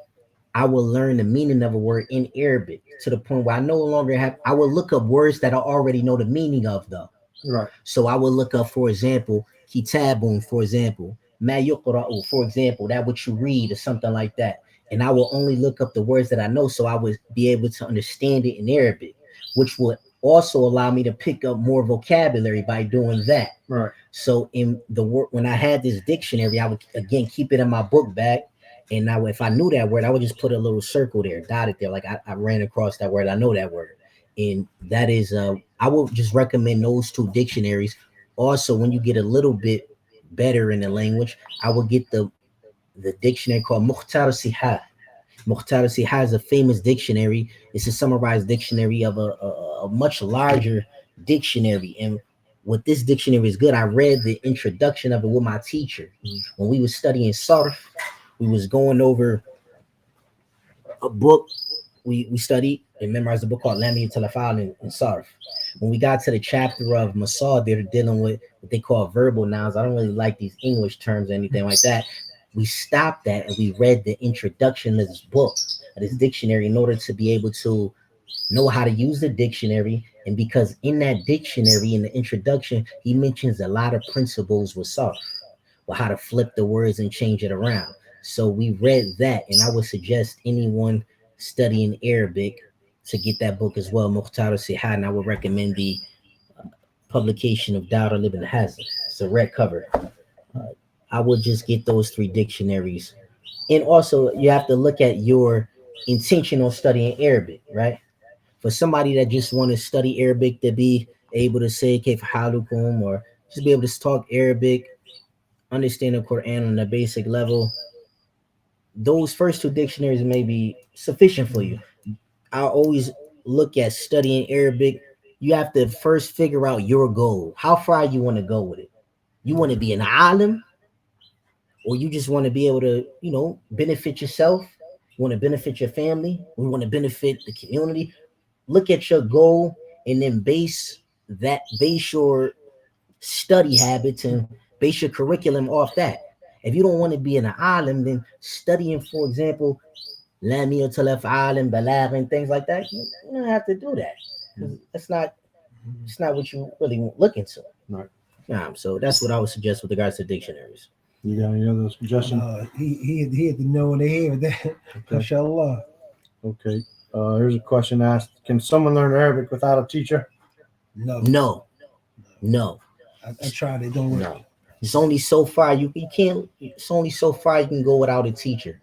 I will learn the meaning of a word in Arabic to the point where I no longer I will look up words that I already know the meaning of, though. Right. So I will look up, for example, kitabun, for example, ma yuqra'u, for example, that what you read or something like that. And I will only look up the words that I know, so I would be able to understand it in Arabic, which would also allow me to pick up more vocabulary by doing that. Right. So in the word, when I had this dictionary, I would again keep it in my book bag. And now if I knew that word, I would just put a little circle there, dot it there. Like I ran across that word. I know that word. And that is, I would just recommend those 2 dictionaries. Also, when you get a little bit better in the language, I would get the dictionary called Mukhtar Sihah. Mukhtar Sihah is a famous dictionary. It's a summarized dictionary of a much larger dictionary. And what this dictionary is good, I read the introduction of it with my teacher. When we was studying Sarf, we was going over a book we studied and memorized a book called Lami Talafal and Sarf. When we got to the chapter of Masad, they're dealing with what they call verbal nouns. I don't really like these English terms or anything like that. We stopped that and we read the introduction to this book, this dictionary, in order to be able to know how to use the dictionary. And because in that dictionary, in the introduction, he mentions a lot of principles with Sarf, or how to flip the words and change it around. So we read that, and I would suggest anyone studying Arabic to get that book as well, Mukhtar al-Sihad, and I would recommend the publication of Dawud ibn Hazm. It's a red cover. I would just get those 3 dictionaries. And also, you have to look at your intention on studying Arabic, right? For somebody that just want to study Arabic to be able to say Kayf halukum, or just be able to talk Arabic, understand the Quran on a basic level, those first 2 dictionaries may be sufficient for you. I always look at studying Arabic. You have to first figure out your goal. How far you want to go with it. You want to be an alim, or you just want to be able to, benefit yourself. You want to benefit your family. You want to benefit the community. Look at your goal and then base your study habits and base your curriculum off that. If you don't want to be an alim, then studying, for example, Lami Talaf Alim, Balag, and things like that, you don't have to do that. It's not what you really looking to. Right. So that's what I would suggest with regards to dictionaries. You got any other suggestions? He had to know in the head with that. Okay. Inshallah. Okay. Here's a question asked: can someone learn Arabic without a teacher? No. I tried it. Don't work. No. It's only so far you can't. It's only so far you can go without a teacher.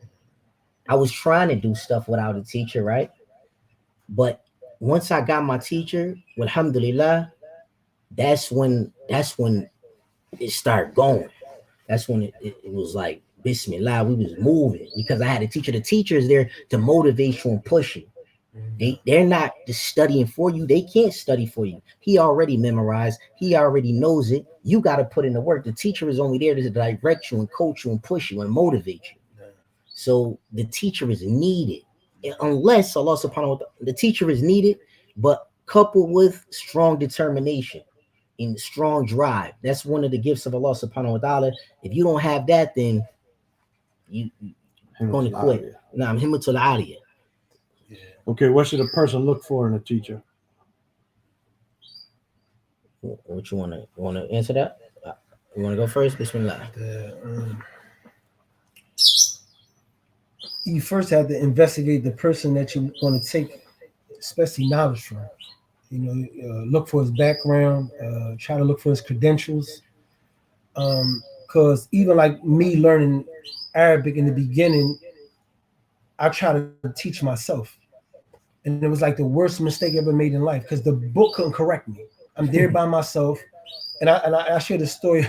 I was trying to do stuff without a teacher, right? But once I got my teacher, alhamdulillah, that's when it started going. That's when it was like Bismillah, we was moving because I had a teacher. The teacher is there to motivate you and push you. They're not just studying for you. They can't study for you. He already memorized. He already knows it. You got to put in the work. The teacher is only there to direct you and coach you and push you and motivate you. So the teacher is needed, unless Allah subhanahu wa ta'ala, the teacher is needed, but coupled with strong determination and strong drive. That's one of the gifts of Allah subhanahu wa ta'ala. If you don't have that, then you're going to quit. Nah, I'm himmatul aliyah. Okay, what should a person look for in a teacher? What you want to answer that? You want to go first? Bismillah. You first have to investigate the person that you want to take, especially knowledge from. Look for his background. Try to look for his credentials. Because even like me learning Arabic in the beginning, I try to teach myself. And it was like the worst mistake I ever made in life because the book couldn't correct me. I'm there by myself. And I shared a story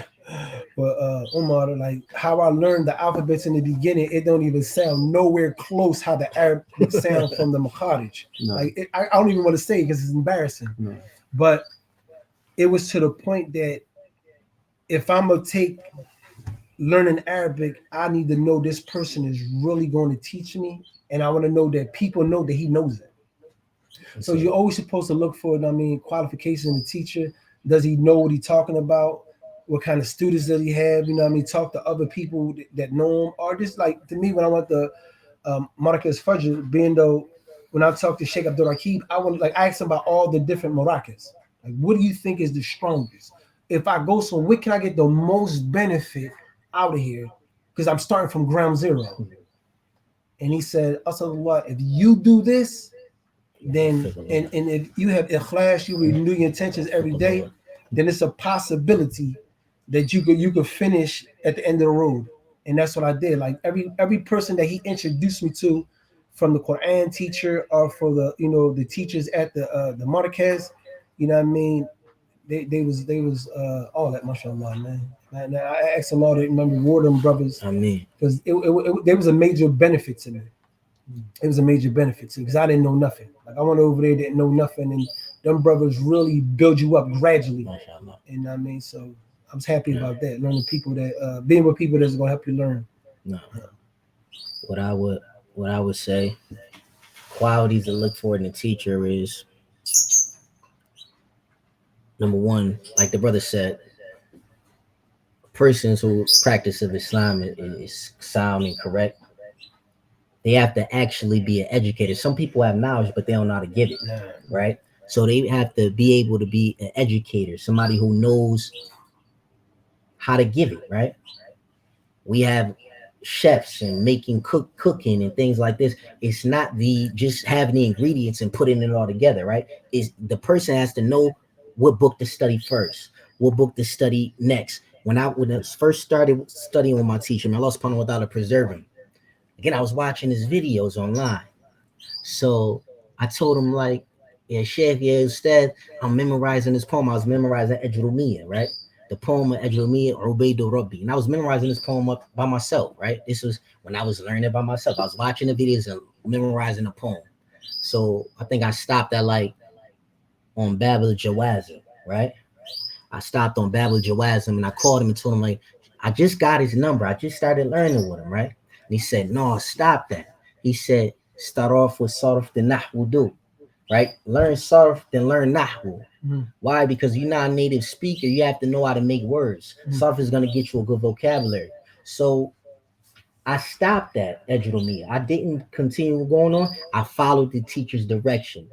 with Umar, like how I learned the alphabets in the beginning. It don't even sound nowhere close how the Arabic sound from the Makharij. No. Like I don't even want to say it because it's embarrassing. No. But it was to the point that if I'm going to take learning Arabic, I need to know this person is really going to teach me. And I want to know that people know that he knows it. So you're always supposed to look for, qualifications in the teacher. Does he know what he's talking about? What kind of students does he have? Talk to other people that know him. Or just like, to me, when I went to Marcus Fudger, being though, when I talked to Sheikh Abdul Rakib, I asked him about all the different Marakas. Like, what do you think is the strongest? If I go somewhere, where can I get the most benefit out of here? Because I'm starting from ground zero. And he said, Asadullah, if you do this, then and if you have ikhlas, you renew your intentions every day, then it's a possibility that you could finish at the end of the road. And that's what I did. Like every person that he introduced me to, from the Quran teacher or for the the teachers at the Marquez, they was all that, mashallah, man. And I asked Allah to reward them brothers. Ameen. Because there was a major benefit to me. It was a major benefit to me because I didn't know nothing. Like I went over there, didn't know nothing, and them brothers really build you up gradually. Mashallah. And I mean, so I was happy about that. Learning people that being with people that's gonna help you learn. No. What I would say, qualities to look for in a teacher is, number one, like the brother said, persons who practice of Islam is sound and correct. They have to actually be an educator. Some people have knowledge, but they don't know how to give it, right? So they have to be able to be an educator, somebody who knows how to give it, right? We have chefs and making cooking and things like this. It's not the just having the ingredients and putting it all together, right? Is the person has to know what book to study first, what book to study next. When I first started studying with my teacher, may Allah subhanahu wa ta'ala preserve him. Again, I was watching his videos online. So I told him, like, yeah, Sheikh, yeah, Ustad, I'm memorizing this poem. I was memorizing Ajrumiyya, right? The poem of Ajrumiyya, Ubaidu Rabbi. And I was memorizing this poem up by myself, right? This was when I was learning by myself. I was watching the videos and memorizing the poem. So I think I stopped at like on Babel Jawazim, right? I stopped on Babel Jawazim and I called him and told him, like, I just got his number. I just started learning with him, right? And he said, no, stop that. He said, start off with Sarf the Nahwu do, right? Learn Sarf, then learn Nahwu. Why? Because you're not a native speaker. You have to know how to make words. Sarf is going to get you a good vocabulary. So I stopped at Ejrumiyya. I didn't continue going on. I followed the teacher's directions.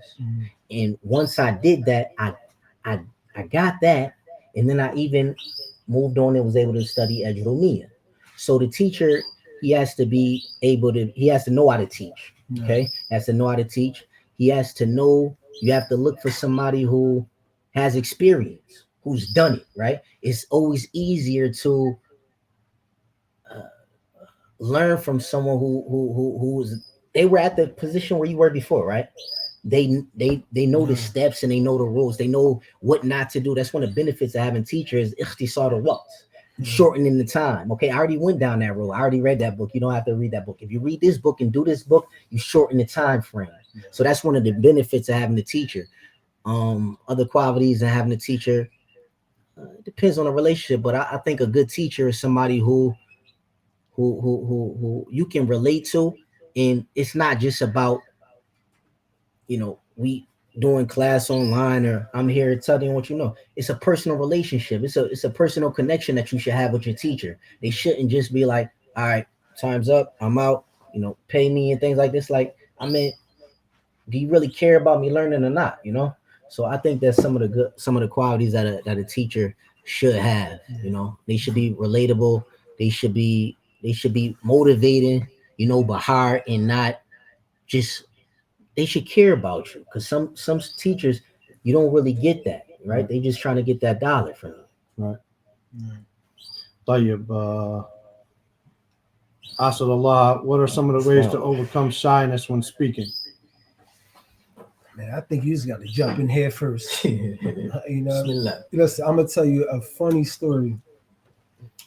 And once I did that, I got that. And then I even moved on and was able to study Ejrumiyya. So the teacher, he has to know how to teach. Okay. Has to know how to teach. He has to know, you have to look for somebody who has experience, who's done it, right? It's always easier to learn from someone who was, they were at the position where you were before, right? They know the steps and they know the rules. They know what not to do. That's one of the benefits of having teachers, ikhtisar al-waqt, shortening the time. Okay, I already went down that road. I already read that book. You don't have to read that book. If you read this book and do this book, you shorten the time frame. So that's one of the benefits of having a teacher. Other qualities of having a teacher, it depends on the relationship, but I think a good teacher is somebody who you can relate to, and it's not just about, we doing class online or I'm here telling what you know. It's a personal relationship. It's a personal connection that you should have with your teacher. They shouldn't just be like, all right, time's up, I'm out, pay me and things like this. Like, I mean, do you really care about me learning or not? So I think that's some of the qualities that a teacher should have. They should be relatable. They should be motivating, but hard, and not just, they should care about you, because some teachers, you don't really get that, right? They just trying to get that dollar from you. Right. Tayyib, Asadullah, what are some of the ways to overcome shyness when speaking? Man, I think you just got to jump in here first. Bismillah. Listen, I'm gonna tell you a funny story.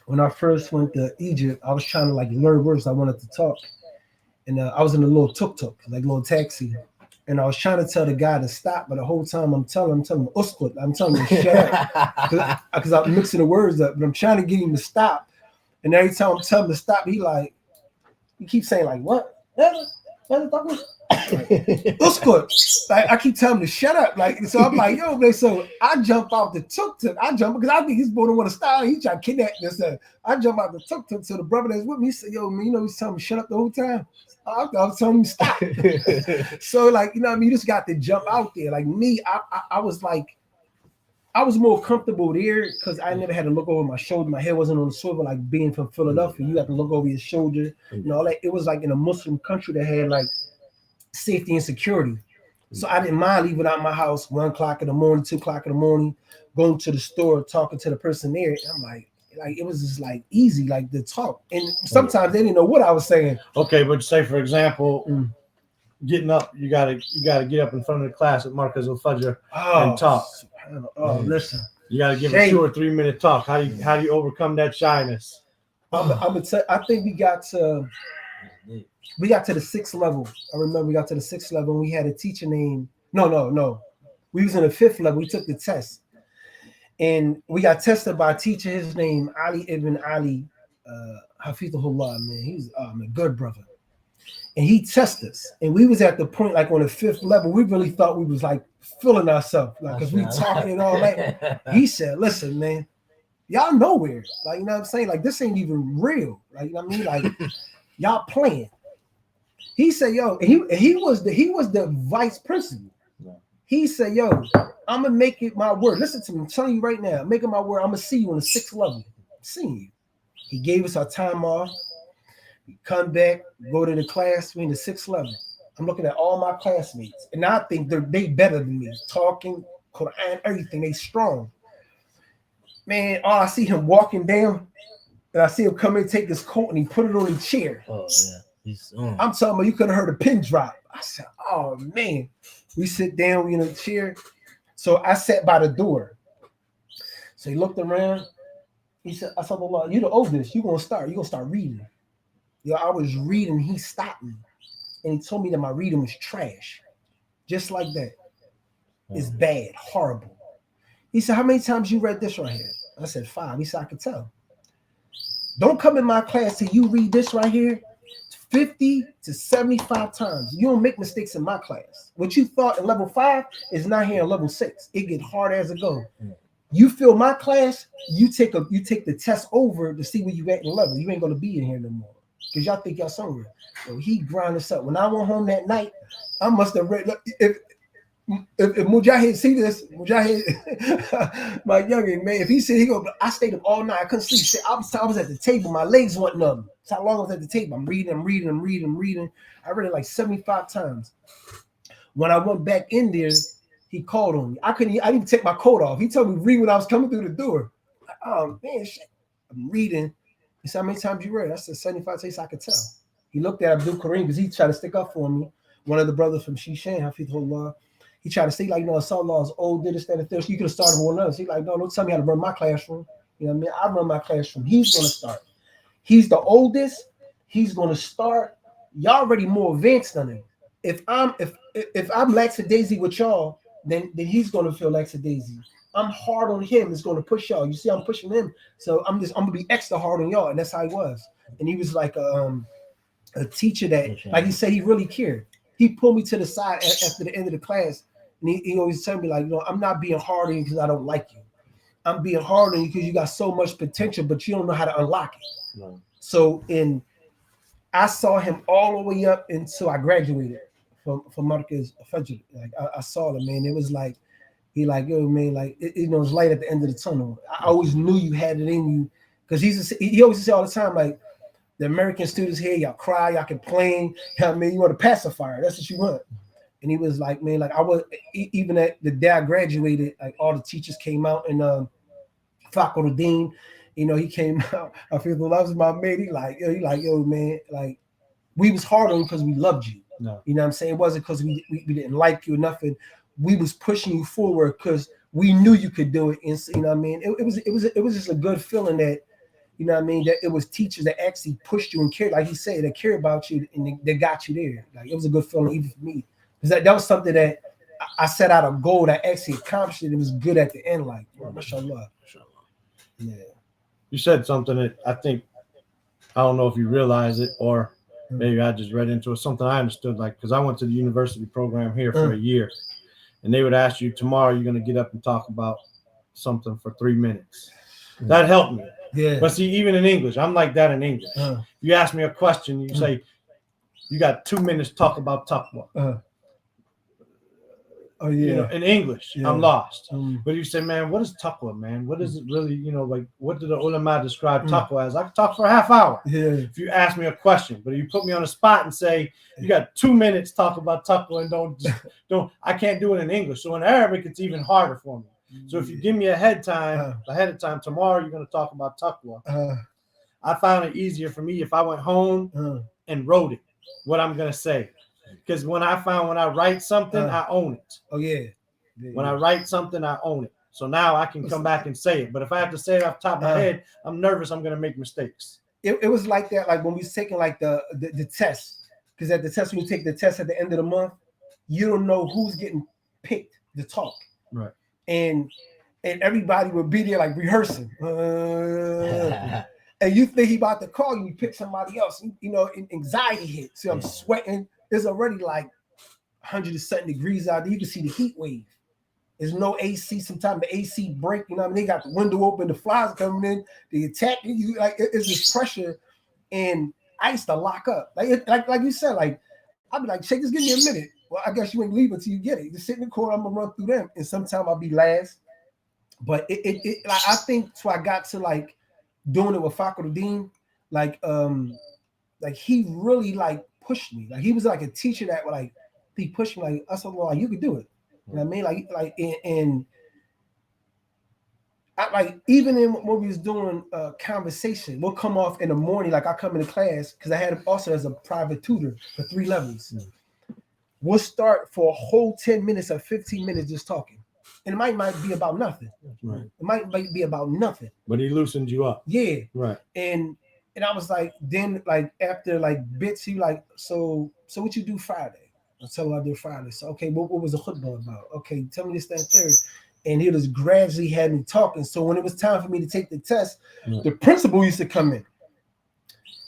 When I first went to Egypt, I was trying to learn words. I wanted to talk, and I was in a little tuk-tuk, like a little taxi, and I was trying to tell the guy to stop, but the whole time I'm telling him uskut. I'm telling him to shut up, because I'm mixing the words up, but I'm trying to get him to stop. And every time I'm telling him to stop, he keeps saying what? Uskut. I keep telling him to shut up. So I'm like, yo, man. So I jump out the tuk-tuk. I jump because I think he's going to want to style. He's trying to kidnap this. I jump out the tuk-tuk. So the brother that's with me, he said, yo, man, he's telling me to shut up the whole time. I was telling him to stop. So you just got to jump out there. Like me, I was I was more comfortable there because I never had to look over my shoulder. My head wasn't on the swivel, like being from Philadelphia. You have to look over your shoulder. All that. It was in a Muslim country that had safety and security. So I didn't mind leaving out my house 1 o'clock in the morning, 2 o'clock in the morning, going to the store, talking to the person there. I'm like it was just easy, to talk. And sometimes they didn't know what I was saying. Okay, but say for example, getting up, you gotta get up in front of the class at Markaz al-Fajr and talk. Listen. You gotta give a 2 or 3 minute talk. How do you overcome that shyness? I'm gonna tell. I think we got to the 6th level. I remember we got to the 6th level and we had a teacher named no. We was in the 5th level. We took the test, and we got tested by a teacher. His name Ali ibn Ali, Hafizahullah. Man, he's a good brother. And he tested us, and we was at the point like on the 5th level. We really thought we was like feeling ourselves, like because we talking and all that. He said, "Listen, man, y'all nowhere. Like, you know what I'm saying? Like, this ain't even real. Like, you know what I mean? Like, y'all playing." He said, "Yo," and he was the vice principal. He said, "Yo, I'm gonna make it my word. Listen to me. I'm telling you right now, I'm making my word. I'm gonna see you on the 6th level. I'm seeing you." He gave us our time off. We come back, go to the class. We in the 6th level. I'm looking at all my classmates, and I think they better than me. Talking, Quran, everything. They strong. Man, I see him walking down, and I see him come in, take his coat, and he put it on the chair. Oh yeah, I'm talking about you could have heard a pin drop. I said, "Oh man." We sit down, we in a chair. So I sat by the door. So he looked around. He said, "Asadullah, you the oldest. You're gonna start reading." Yo, I was reading, he stopped me. And he told me that my reading was trash. Just like that. It's bad, horrible. He said, "How many times you read this right here?" I said, 5. He said, "I could tell. Don't come in my class till you read this right here 50 to 75 times. You don't make mistakes in my class. What you thought in level 5 is not here in level 6. It get hard as it go. You feel my class, you take the test over to see where you at in level. You ain't gonna be in here no more. Because y'all think y'all somewhere." So he grind us up. When I went home that night, I must have read. If Mujahid see this, Mujahid, my youngin, man, if he said he go, I stayed up all night. I couldn't sleep. I was at the table. My legs went numb. That's how long I was at the table. I'm reading. I read it like 75 times. When I went back in there, he called on me. I didn't even take my coat off. He told me to read when I was coming through the door. Like, oh man, shit. I'm reading. He said, "How many times you read?" I said, 75 times. I could tell. He looked at Abdul Kareem because he tried to stick up for me. One of the brothers from Shishan, Hafizullah. He tried to say, like, Asadullah is old, did this, that, and this. You could have started with one else. He's like, "No, don't tell me how to run my classroom. You know what I mean? I run my classroom. He's going to start. He's the oldest. He's going to start. Y'all already more advanced than him. If I'm lackadaisy with y'all, then he's going to feel lackadaisy. I'm hard on him. It's going to push y'all. You see, I'm pushing him. So I'm going to be extra hard on y'all." And that's how he was. And he was like a teacher that, like he said, he really cared. He pulled me to the side after the end of the class. And he always told me, like, "I'm not being hard on you because I don't like you. I'm being hard on you because you got so much potential, but you don't know how to unlock it." No. So I saw him all the way up until I graduated from Marcus Fajr. Like I saw him, man. It was like, he like, "Yo, man, like, it's light at the end of the tunnel." I always knew you had it in you, because he always say all the time, like, the American students here, y'all cry, y'all complain. You know what I mean? You want a pacifier. That's what you want. And he was like, man, like, I was, even at the day I graduated, like, all the teachers came out, and Fakhruddin, he came out. I feel the love's my mate. He like, yo, man, like, we was hard on you because we loved you. No. You know what I'm saying? It wasn't because we didn't like you or nothing. We was pushing you forward because we knew you could do it. And you know what I mean? It was just a good feeling that, you know what I mean, that it was teachers that actually pushed you and cared, like he said, they care about you and they got you there. Like, it was a good feeling even for me. Because that was something that I set out a goal that actually accomplished it. It was good at the end, like, mashallah. Yeah. You said something that I think, I don't know if you realize it, or maybe I just read into it, something I understood, like, because I went to the university program here for a year, and they would ask you, tomorrow you're going to get up and talk about something for 3 minutes. That helped me. Yeah. But see, even in English, I'm like that in English. You ask me a question, you say, you got 2 minutes to talk about taqwa. Oh yeah. In English, I'm lost. But you say, man, what is taqwa, man? What is it really? Like, what do the ulama describe taqwa as? I can talk for a half hour. Yeah. If you ask me a question, but if you put me on the spot and say, you got 2 minutes to talk about taqwa, and don't, I can't do it in English. So in Arabic, it's even harder for me. So if you give me ahead of time, tomorrow you're going to talk about taqwa. I found it easier for me if I went home and wrote it, what I'm going to say. Because when I write something, I own it. Oh, yeah. When I write something, I own it. So now I can come back and say it. But if I have to say it off the top of my head, I'm nervous I'm going to make mistakes. It was like that, like when we was taking like the test. Because at the test, when you take the test at the end of the month, you don't know who's getting picked the talk. Right. And everybody would be there like rehearsing. And you think he about to call you, you pick somebody else. You know, anxiety hits. So I'm sweating. It's already like 100 and something degrees out there. You can see the heat wave. There's no AC. Sometimes the AC break. You know what I mean? They got the window open. The flies coming in. They attacking you. Like it's this pressure. And I used to lock up. Like you said, like I'd be like, Shake, just give me a minute. Well, I guess you ain't leave until you get it. Just sit in the corner. I'm gonna run through them. And sometimes I'll be last. But it like I think so. I got to like doing it with Fakhruddin, like he really like pushed me. Like he was like a teacher that like he pushed me like Asadullah, you could do it. You know what I mean? Like and I like even in when we was doing conversation, we'll come off in the morning. Like I come into class because I had him also as a private tutor for 3 levels. We'll start for a whole 10 minutes or 15 minutes just talking. And it might be about nothing. Right. It might be about nothing. But he loosened you up. Yeah. Right. And I was like, then like after like bits, he like, so what you do Friday? I tell him I did Friday. So okay, what was the khutbah about? Okay, tell me this, that, third. And he just gradually had me talking. So when it was time for me to take the test, the principal used to come in.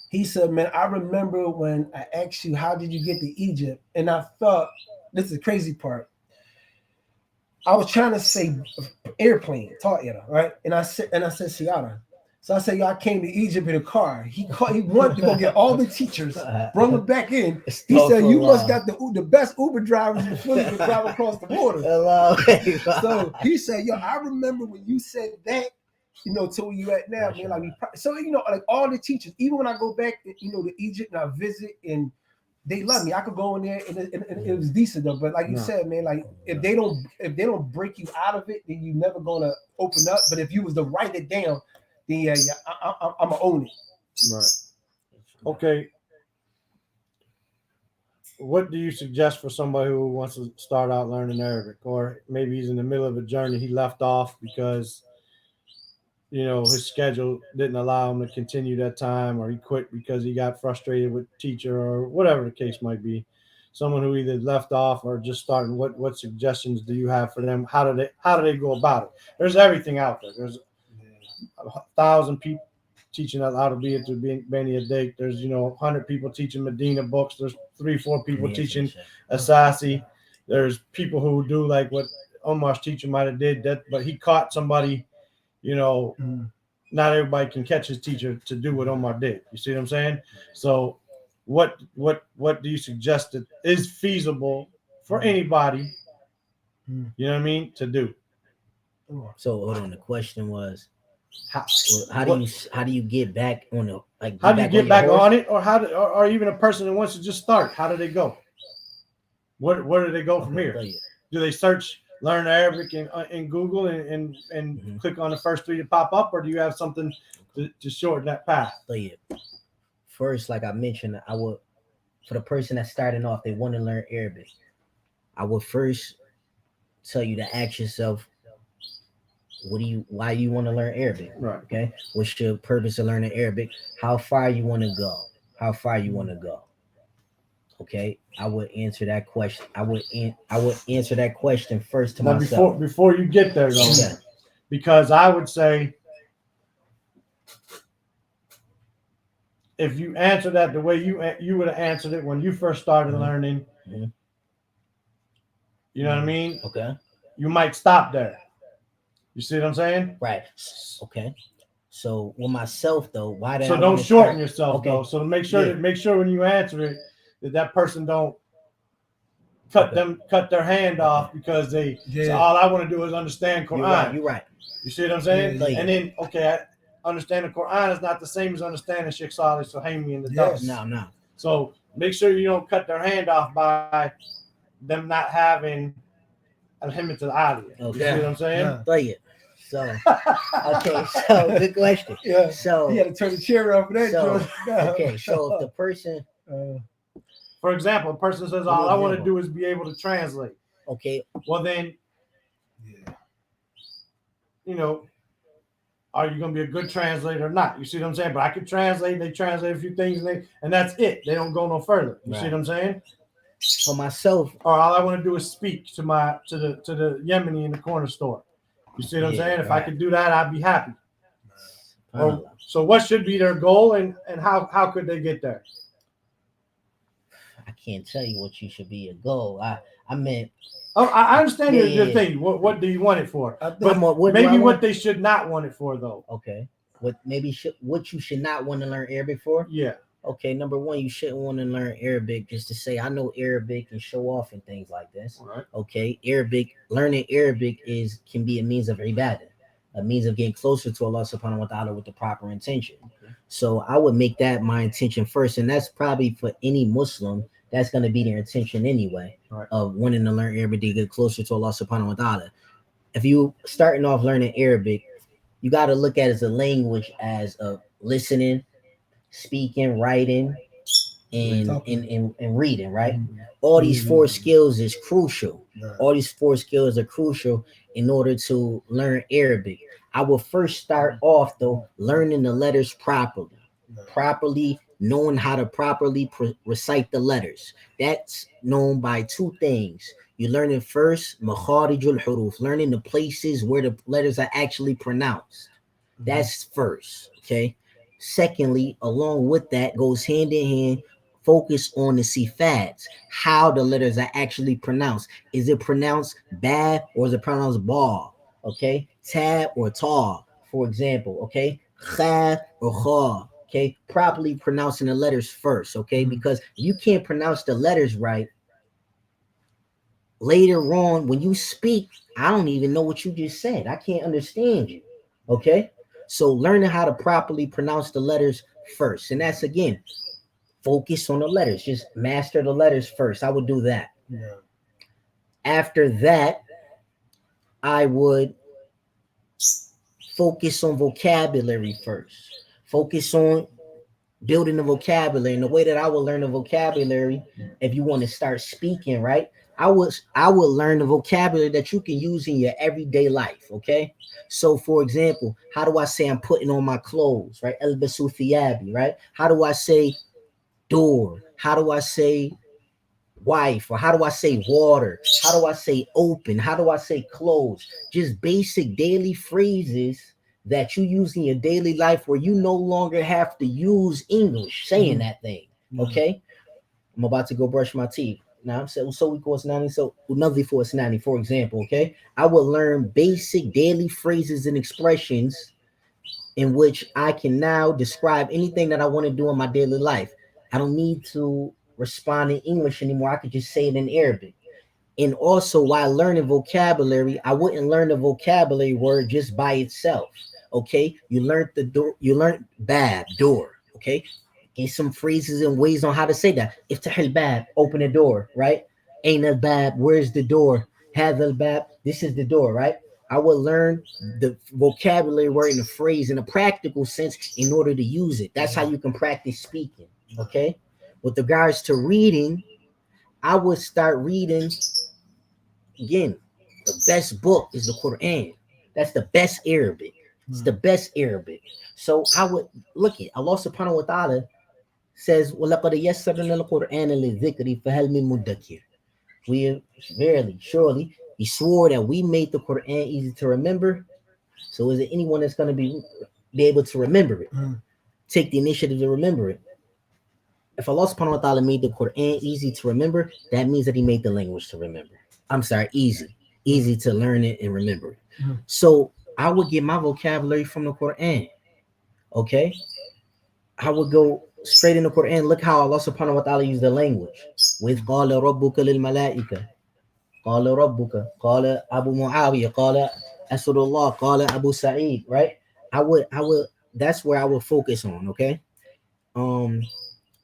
He said, man, I remember when I asked you, how did you get to Egypt? And I thought, this is the crazy part. I was trying to say airplane, Ta'ira, right? And I said Siyara. So I said, yo, I came to Egypt in a car. He wanted to go get all the teachers, brought them back in. He said, you must got the best Uber drivers in Philly to drive across the water. So he said, yo, I remember when you said that, you know, to where you at now, man. Like, so, you know, like all the teachers, even when I go back, you know, to Egypt and I visit and they love me. I could go in there and it was decent though. But like you said, man, like if they don't break you out of it, then you never gonna open up. But if you was to write it down, then yeah, I'm gonna own it. Right. Okay. What do you suggest for somebody who wants to start out learning Arabic, or maybe he's in the middle of a journey, he left off because you know his schedule didn't allow him to continue that time, or he quit because he got frustrated with teacher, or whatever the case might be. Someone who either left off or just starting. What suggestions do you have for them? How do they go about it? There's everything out there. There's 1,000 people teaching how to be to Bani Adik. There's 100 people teaching Medina books. There's 3-4 people teaching Asasi. There's people who do like what Omar's teacher might have did that, but he caught somebody. Not everybody can catch his teacher to do what Omar did. You see what I'm saying? So what do you suggest that is feasible for anybody, you know what I mean, to do? So hold on, the question was how do you get back on the how do you get back on it, or even a person that wants to just start, how do they go? Where do they go from here? Do they search learn Arabic in Google and click on the first 3 to pop up, or do you have something to shorten that path? First, like I mentioned, I would, for the person that's starting off, they want to learn Arabic, I would first tell you to ask yourself, why you want to learn Arabic? Right. Okay. What's your purpose of learning Arabic? How far you want to go? Okay, I would answer that question. I would answer that question first to myself. Before you get there, though, because I would say if you answer that the way you would have answered it when you first started learning, you know what I mean? Okay. You might stop there. You see what I'm saying? Right. Okay. So with myself though, why did so don't shorten yourself though? So make sure when you answer it that person don't cut their hand off because they say, all I want to do is understand Quran. You're right. You see what I'm saying? And then I understand the Quran is not the same as understanding Sheikh Salih Suhaimi in the dust. No. So make sure you don't cut their hand off by them not having al-himmat al-aliyah. You see what I'm saying? So so good question. So you got to turn the chair off for that. So if the person for example, a person says, all I want to do is be able to translate. Okay. Well, then, are you going to be a good translator or not? You see what I'm saying? But I can translate, and they translate a few things, and that's it. They don't go no further. You see what I'm saying? For myself, or all I want to do is speak to the Yemeni in the corner store. You see what I'm Yeah, saying? If I right. could do that, I'd be happy. Or subhanallah. so, what should be their goal, and how could they get there? I can't tell you what you should be a goal. I meant, Oh, I understand yeah, your yeah, yeah. thing. What do you want it for? I think- But What do I maybe what want? they should not want it for, though. Okay. What you should not want to learn Arabic for? Yeah. Okay, number one, you shouldn't want to learn Arabic just to say I know Arabic and show off and things like this. All right. Okay, learning Arabic can be a means of ibadah, a means of getting closer to Allah subhanahu wa ta'ala with the proper intention. Okay. So I would make that my intention first, and that's probably for any Muslim, that's going to be their intention anyway, Right. of wanting to learn Arabic to get closer to Allah subhanahu wa ta'ala. If you starting off learning Arabic, you got to look at it as a language, as a listening, speaking, writing, and reading, right? All these four skills is crucial. All these four skills are crucial in order to learn Arabic. I will first start off though learning the letters properly knowing how to properly recite the letters. That's known by two things. You learn it first, makharijul huruf, learning the places where the letters are actually pronounced. That's first, okay? Secondly, along with that goes hand in hand, focus on the sifats, how the letters are actually pronounced. Is it pronounced bad or is it pronounced ba? Okay, tab or ta, for example. Okay, kha or kha. Okay, properly pronouncing the letters first. Okay, because if you can't pronounce the letters right, later on when you speak, I don't even know what you just said. I can't understand you. Okay, so learning how to properly pronounce the letters first, and that's again, focus on the letters. Just master the letters first. I would do that. Yeah. After that, I would focus on vocabulary first. Focus on building the vocabulary. And the way that I would learn the vocabulary, if you want to start speaking, right? I would learn the vocabulary that you can use in your everyday life. Okay. So for example, how do I say I'm putting on my clothes, right? Elbasu thiyabi, right? How do I say door? How do I say wife? Or how do I say water? How do I say open? How do I say close? Just basic daily phrases that you use in your daily life where you no longer have to use English saying that thing. Okay. I'm about to go brush my teeth. Now I'm saying so we course 90, so another force 90, for example. Okay. I will learn basic daily phrases and expressions in which I can now describe anything that I want to do in my daily life. I don't need to respond in English anymore. I could just say it in Arabic. And also, while learning vocabulary, I wouldn't learn the vocabulary word just by itself. Okay, you learned the door, you learned bab, door. Okay, get some phrases and ways on how to say that. Iftah bab, open the door, right? Ain al bab, where's the door? Hadha al bab, this is the door, right? I will learn the vocabulary word and the phrase in a practical sense in order to use it. That's how you can practice speaking. Okay, with regards to reading, I would start reading. Again, the best book is the Quran. That's the best Arabic. It's the best Arabic. So I would look at Allah subhanahu wa ta'ala says, وَلَقَدْ يَسَّرْنَا الْقُرْآنَ لِلذِّكْرِ فَهَلْ مِن مُدَّكِرٍ. We verily, surely, he swore that we made the Quran easy to remember. So is there anyone that's going to be able to remember it? Take the initiative to remember it. If Allah subhanahu wa ta'ala made the Quran easy to remember, that means that he made the language to remember. I'm sorry, easy to learn it and remember it. So I would get my vocabulary from the Quran. Okay, I would go straight in the Quran. Look how Allah subhanahu wa ta'ala used the language. With قال ربك للملائكة قال ربك قال Abu Muawiyah قال Asadullah قال Abu Sa'id, right? I would that's where I would focus on. Okay,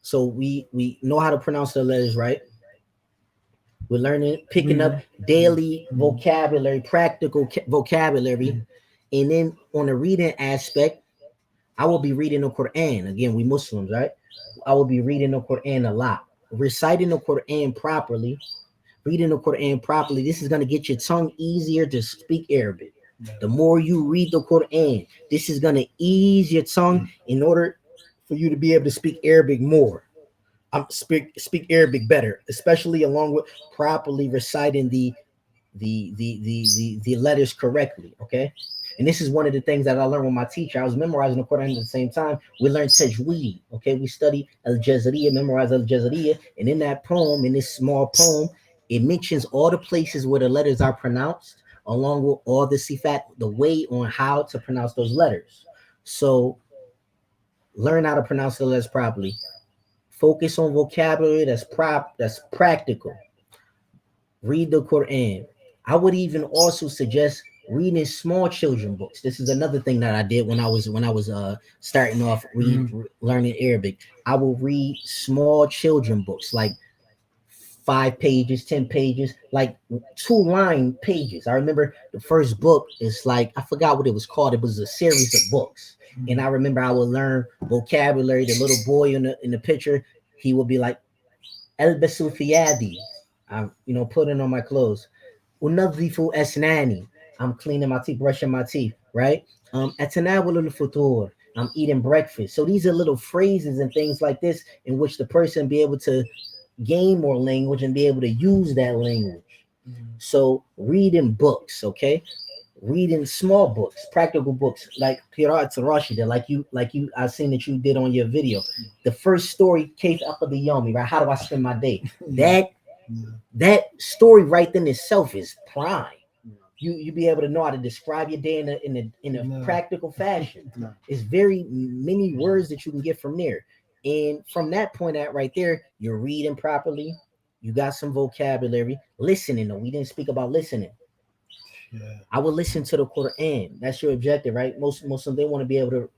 so we know how to pronounce the letters, right? We're learning, picking up daily vocabulary, practical vocabulary. And then on the reading aspect, I will be reading the Quran. Again, we Muslims, right? I will be reading the Quran a lot. Reciting the Quran properly, reading the Quran properly. This is going to get your tongue easier to speak Arabic. The more you read the Quran, this is going to ease your tongue in order for you to be able to speak Arabic more. speak Arabic better, especially along with properly reciting the letters correctly. Okay, and this is one of the things that I learned with my teacher. I was memorizing the Quran at the same time. We learned tajweed. Okay, we study al jazariya, memorize al jazariya, and in that poem, in this small poem, it mentions all the places where the letters are pronounced, along with all the sifat, the way on how to pronounce those letters. So learn how to pronounce the letters properly. Focus on vocabulary that's practical. Read the Quran. I would even also suggest reading small children books. This is another thing that I did when I was starting off learning Arabic. I will read small children books like 5 pages, 10 pages, like 2 line pages. I remember the first book is like I forgot what it was called. It was a series of books, and I remember I would learn vocabulary. The little boy in the picture, he would be like Elbasu Fiyadi. I'm putting on my clothes. Unadhifu Esnani. I'm cleaning my teeth, brushing my teeth, right? Atanawalul Futur. I'm eating breakfast. So these are little phrases and things like this in which the person be able to gain more language and be able to use that language. So reading books, okay? Reading small books, practical books like Qira'at Rashida, like you I seen that you did on your video. The first story, Kayf Aqdi Yomi, right? How do I spend my day? That story right then itself is prime. You be able to know how to describe your day in a practical fashion. It's very many words that you can get from there. And from that point at right there, you're reading properly. You got some vocabulary. Listening, though. We didn't speak about listening. Yeah. I would listen to the Quran. That's your objective, right? Most Muslims, they want to be able to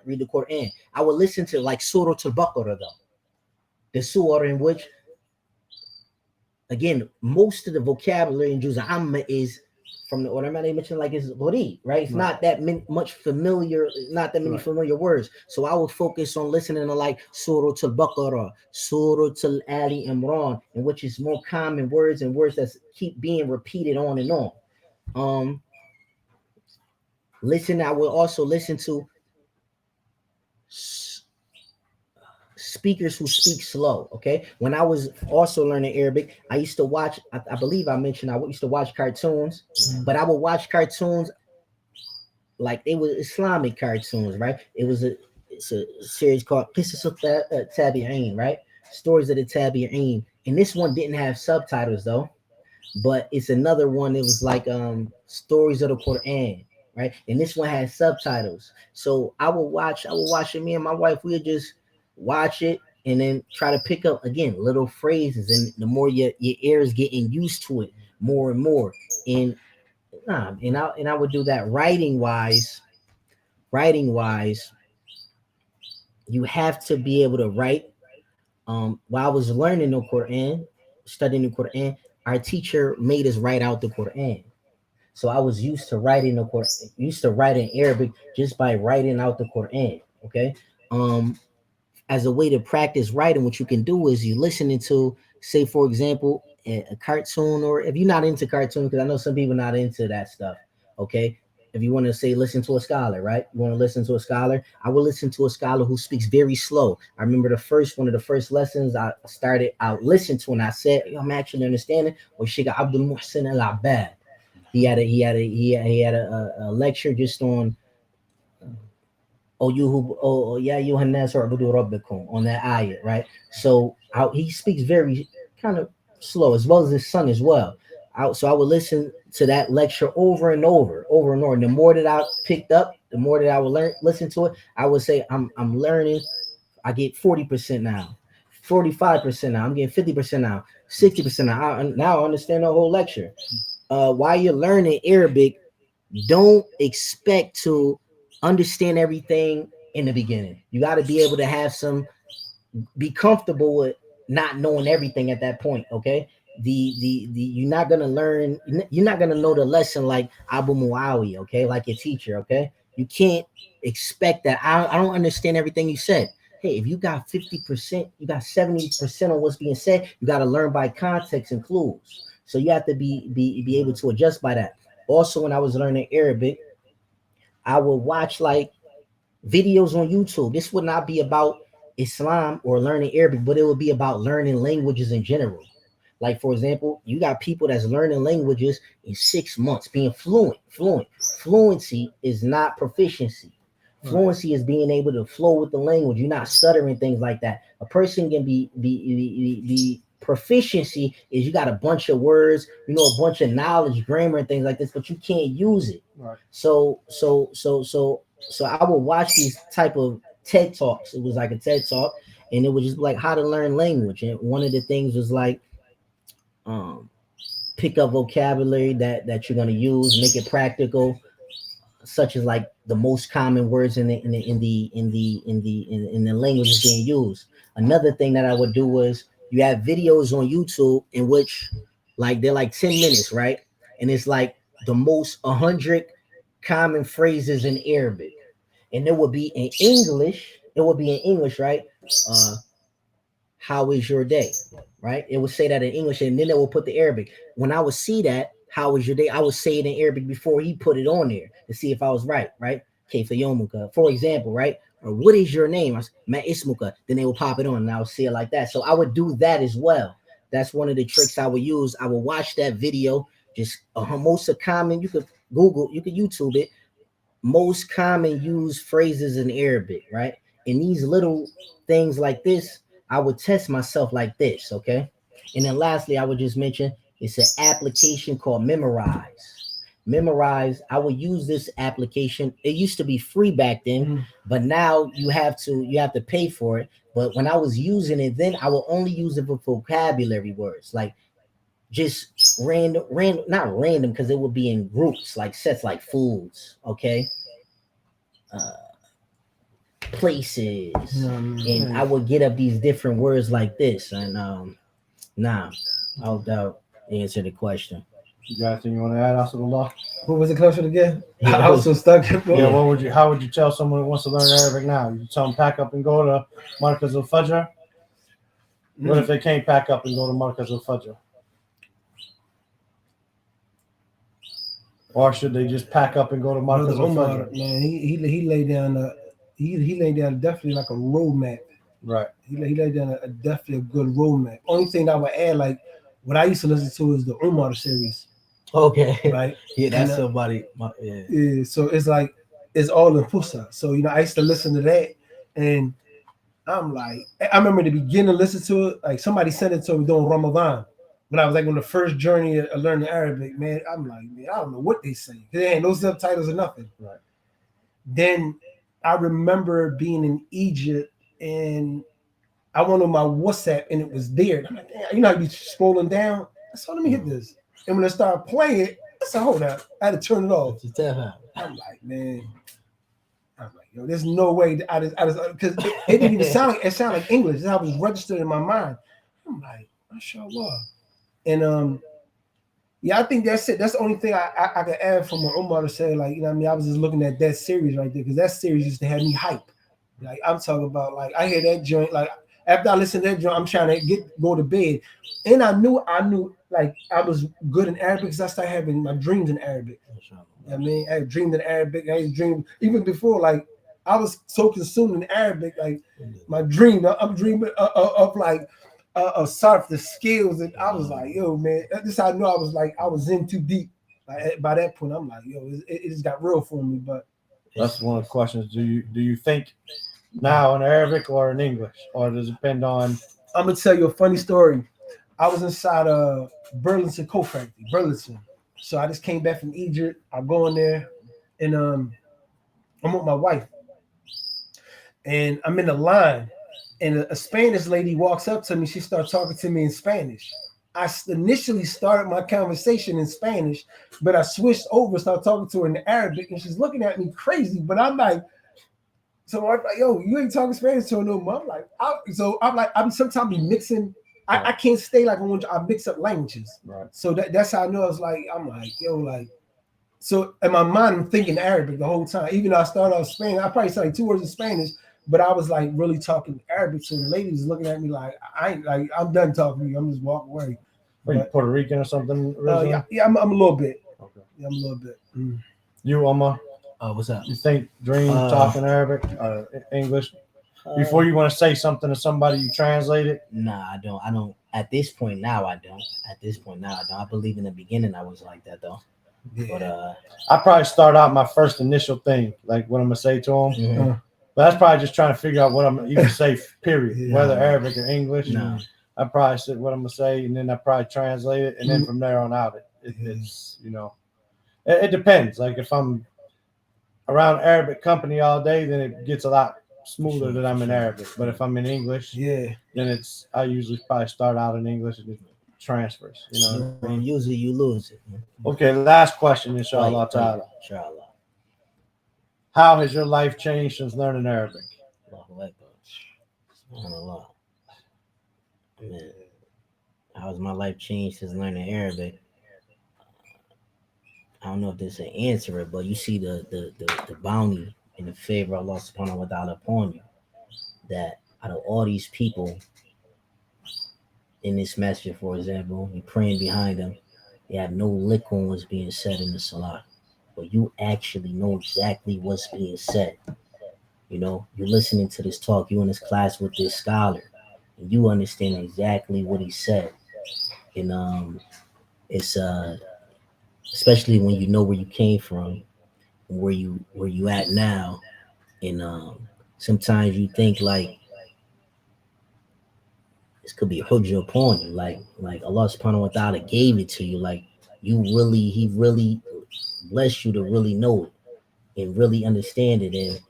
read the Quran. I would listen to like Surah Al-Baqarah, though. The surah in which, again, most of the vocabulary in Juz Amma is from the order I mentioned, like it's Ghori, right? It's not that much familiar, not that many familiar words. So I will focus on listening to like Surah Al-Baqarah, Surah Al-Ali Imran, in which is more common words and words that keep being repeated on and on. Um, I will also listen to speakers who speak slow. Okay, when I was also learning Arabic, I used to watch. I believe I mentioned I used to watch cartoons, but I would watch cartoons like they were Islamic cartoons, right? It's a series called Qisas Tabi'in, right? Stories of the Tabi'in, and this one didn't have subtitles though, but it's another one that was like stories of the Quran, right? And this one has subtitles. So I would watch it. Me and my wife, we would just watch it and then try to pick up again little phrases. And the more your ears getting used to it more and more. And and I would do that writing wise, you have to be able to write. While I was learning the Quran, studying the Quran, our teacher made us write out the Quran. So I was used to writing the Quran, used to writing Arabic just by writing out the Quran. Okay. Um, as a way to practice writing, what you can do is you listening to, say, for example, a cartoon, or if you're not into cartoon, because I know some people not into that stuff. Okay. If you want to say listen to a scholar, right? You want to listen to a scholar. I will listen to a scholar who speaks very slow. I remember one of the first lessons I started out listening to, and I said, I'm actually understanding. Well, Sheikh Abdul Muhsin Al Abad. He had a lecture just on yeah, Yohannes or Abudu Rabbikum on that ayat, right? So he speaks very kind of slow, as well as his son as well. So I would listen to that lecture over and over and over. And the more that I picked up, the more that I would listen to it. I would say I'm learning. I get 40% now, 45% now. I'm getting 50% now, 60% now. Now I understand the whole lecture. While you're learning Arabic, don't expect to understand everything in the beginning. You got to be able to be comfortable with not knowing everything at that point. Okay. The you're not gonna learn. You're not gonna know the lesson like Abu Muawi. Okay, like your teacher. Okay, you can't expect that. I don't understand everything you said. Hey, if you got 50%, you got 70% on what's being said. You got to learn by context and clues. So you have to be able to adjust by that. Also, when I was learning Arabic, I would watch like videos on YouTube. This would not be about Islam or learning Arabic, but it would be about learning languages in general. Like for example, you got people that's learning languages in 6 months, being fluent. Fluency is not proficiency. Right. Fluency is being able to flow with the language. You're not stuttering, things like that. A person can be proficiency is you got a bunch of words, a bunch of knowledge, grammar, and things like this, but you can't use it. Right. So I would watch these type of TED talks. It was like a TED talk, and it was just like how to learn language. And one of the things was like, um, pick up vocabulary that you're gonna use, make it practical, such as like the most common words in the language being used. Another thing that I would do was you have videos on YouTube in which like they're like 10 minutes, right? And it's like the most 100 common phrases in Arabic. And it would be in English. It would be in English, right? How is your day? Right? It would say that in English, and then it will put the Arabic. When I would see that, how was your day? I would say it in Arabic before he put it on there to see if I was right, right? Kayfa yomuka, for example, right? Or what is your name? I said, Ma ismuka. Then they will pop it on, and I would see it like that. So I would do that as well. That's one of the tricks I would use. I would watch that video. Just most common. You could Google, you could YouTube it. Most common used phrases in Arabic, right? And these little things like this, I would test myself like this, okay? And then lastly, I would just mention it's an application called Memorize. Memorize, I would use this application. It used to be free back then, but now you have to pay for it. But when I was using it, then I will only use it for vocabulary words, like just random, not random, because it would be in groups, like sets like foods, okay? Places, and I would get up these different words like this, and I hope that answer the question. You got anything you want to add, Asadullah? What was the question again? Yeah, I was so stuck. Yeah, how would you tell someone who wants to learn Arabic now? You tell them pack up and go to Markaz al-Fajr? What if they can't pack up and go to Markaz al-Fajr? Or should they just pack up and go to Markaz Umar, al-Fajr? man, he laid down he laid down definitely like a roadmap. Right. He laid down definitely a good roadmap. Only thing I would add, like what I used to listen to is the Umar series. Okay. Right. Yeah, that's somebody. Yeah. So it's like it's all in Fusha. So I used to listen to that, and I'm like, I remember the beginning listen to it. Like somebody sent it to me during Ramadan. When I was like on the first journey of learning Arabic, man, I'm like, man, I don't know what they say. There ain't no subtitles or nothing. Right. Then I remember being in Egypt and I went on my WhatsApp and it was there. I'm like, damn, I'd be scrolling down. I said, let me hit this. And when I started playing it, I said, hold up. I had to turn it off. I'm like, man. I'm like, yo, there's no way that I just because it didn't even sound like it sounded like English. That's how it was registered in my mind. I'm like, mashallah. And yeah, I think that's it. That's the only thing I could add from what Umar to say. Like, what I mean? I was just looking at that series right there because that series used to have me hype. Like, I'm talking about, like, I hear that joint. Like, after I listen to that joint, I'm trying to go to bed. And I knew, like, I was good in Arabic because I started having my dreams in Arabic. I mean, I dreamed in Arabic. I dreamed even before, like, I was so consumed in Arabic. Like, my dream, I'm dreaming of like, surf the skills, and I was like, yo, man, this how I knew I was in too deep. Like, by that point, I'm like, yo, it just got real for me. But that's one of the questions. Do you think now in Arabic or in English, or does it depend on? I'm gonna tell you a funny story. I was inside a Burlington coat factory, Burlington. So I just came back from Egypt. I go in there, and I'm with my wife, and I'm in the line. And a Spanish lady walks up to me. She starts talking to me in Spanish. I initially started my conversation in Spanish, but I switched over, started talking to her in Arabic, and she's looking at me crazy. But I'm like, so I'm like, yo, you ain't talking Spanish to her no more. I'm like, I'm sometimes be mixing. I can't stay like I mix up languages. Right. So that's how I know. I'm like, yo, like. So in my mind, I'm thinking Arabic the whole time. Even though I started off Spanish, I probably said like 2 words in Spanish. But I was like really talking Arabic, so the lady was looking at me like I'm done talking to you. I'm just walking away. Are you Puerto Rican or something? Yeah, I'm a little bit. Okay. Yeah, I'm a little bit. You, Omar? What's up? You think dream talking Arabic or English? before you want to say something to somebody, you translate it? Nah, I don't. I don't. At this point now, I don't. At this point now, I don't. I believe in the beginning I was like that though. But I probably start out my first initial thing, like what I'm gonna say to them. mhm. But that's probably just trying to figure out what I'm gonna even say, period, Yeah. whether Arabic or English. Nah. I probably said what I'm gonna say, and then I probably translate it, and then from there on out, it's it depends. Like if I'm around Arabic company all day, then it gets a lot smoother than I'm in Arabic. But if I'm in English, Yeah. then I usually probably start out in English and it transfers. And usually you lose it. Okay, last question, inshallah Right, ta'ala. inshallah. How has your life changed since learning Arabic? Allahu Akbar. SubhanAllah. Man, how has my life changed since learning Arabic? I don't know if this is an answer, but you see the bounty and the favor of Allah subhanahu wa ta'ala upon you. That out of all these people in this message, for example, you're praying behind them, they have no lick on what's being said in the salah. But you actually know exactly what's being said. You're listening to this talk, you're in this class with this scholar, and you understand exactly what he said. And it's especially when you know where you came from, and where you at now. And sometimes you think like this could be a hujjah upon you, like Allah subhanahu wa ta'ala gave it to you, like he really blessed you to really know it and really understand it.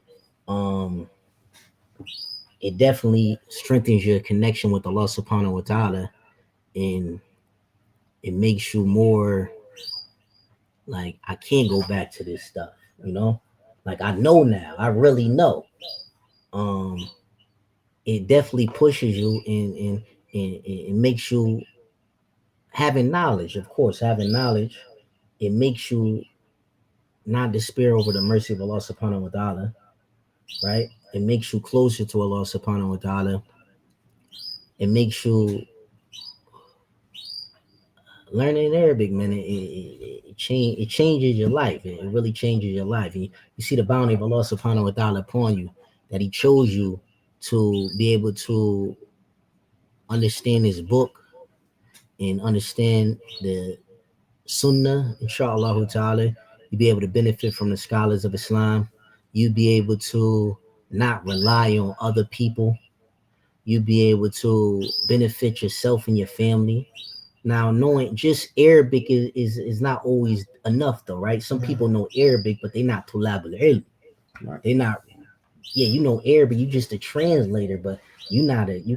And it definitely strengthens your connection with Allah subhanahu wa ta'ala, and it makes you more like, I can't go back to this stuff, like I know now, I really know. It definitely pushes you and it makes you having knowledge. Of course, having knowledge, it makes you not despair over the mercy of Allah subhanahu wa ta'ala, right? It makes you closer to Allah subhanahu wa ta'ala. It makes you learning Arabic, man. It changes your life. It really changes your life. And you see the bounty of Allah subhanahu wa ta'ala upon you, that He chose you to be able to understand His book and understand the Sunnah, inshallah ta'ala. You'd be able to benefit from the scholars of Islam. You'd be able to not rely on other people. You'd be able to benefit yourself and your family. Now, knowing just Arabic is not always enough, though, right? Some people know Arabic, but they're not tulab al-ilm. They're not. Yeah, you know Arabic, you just a translator, but you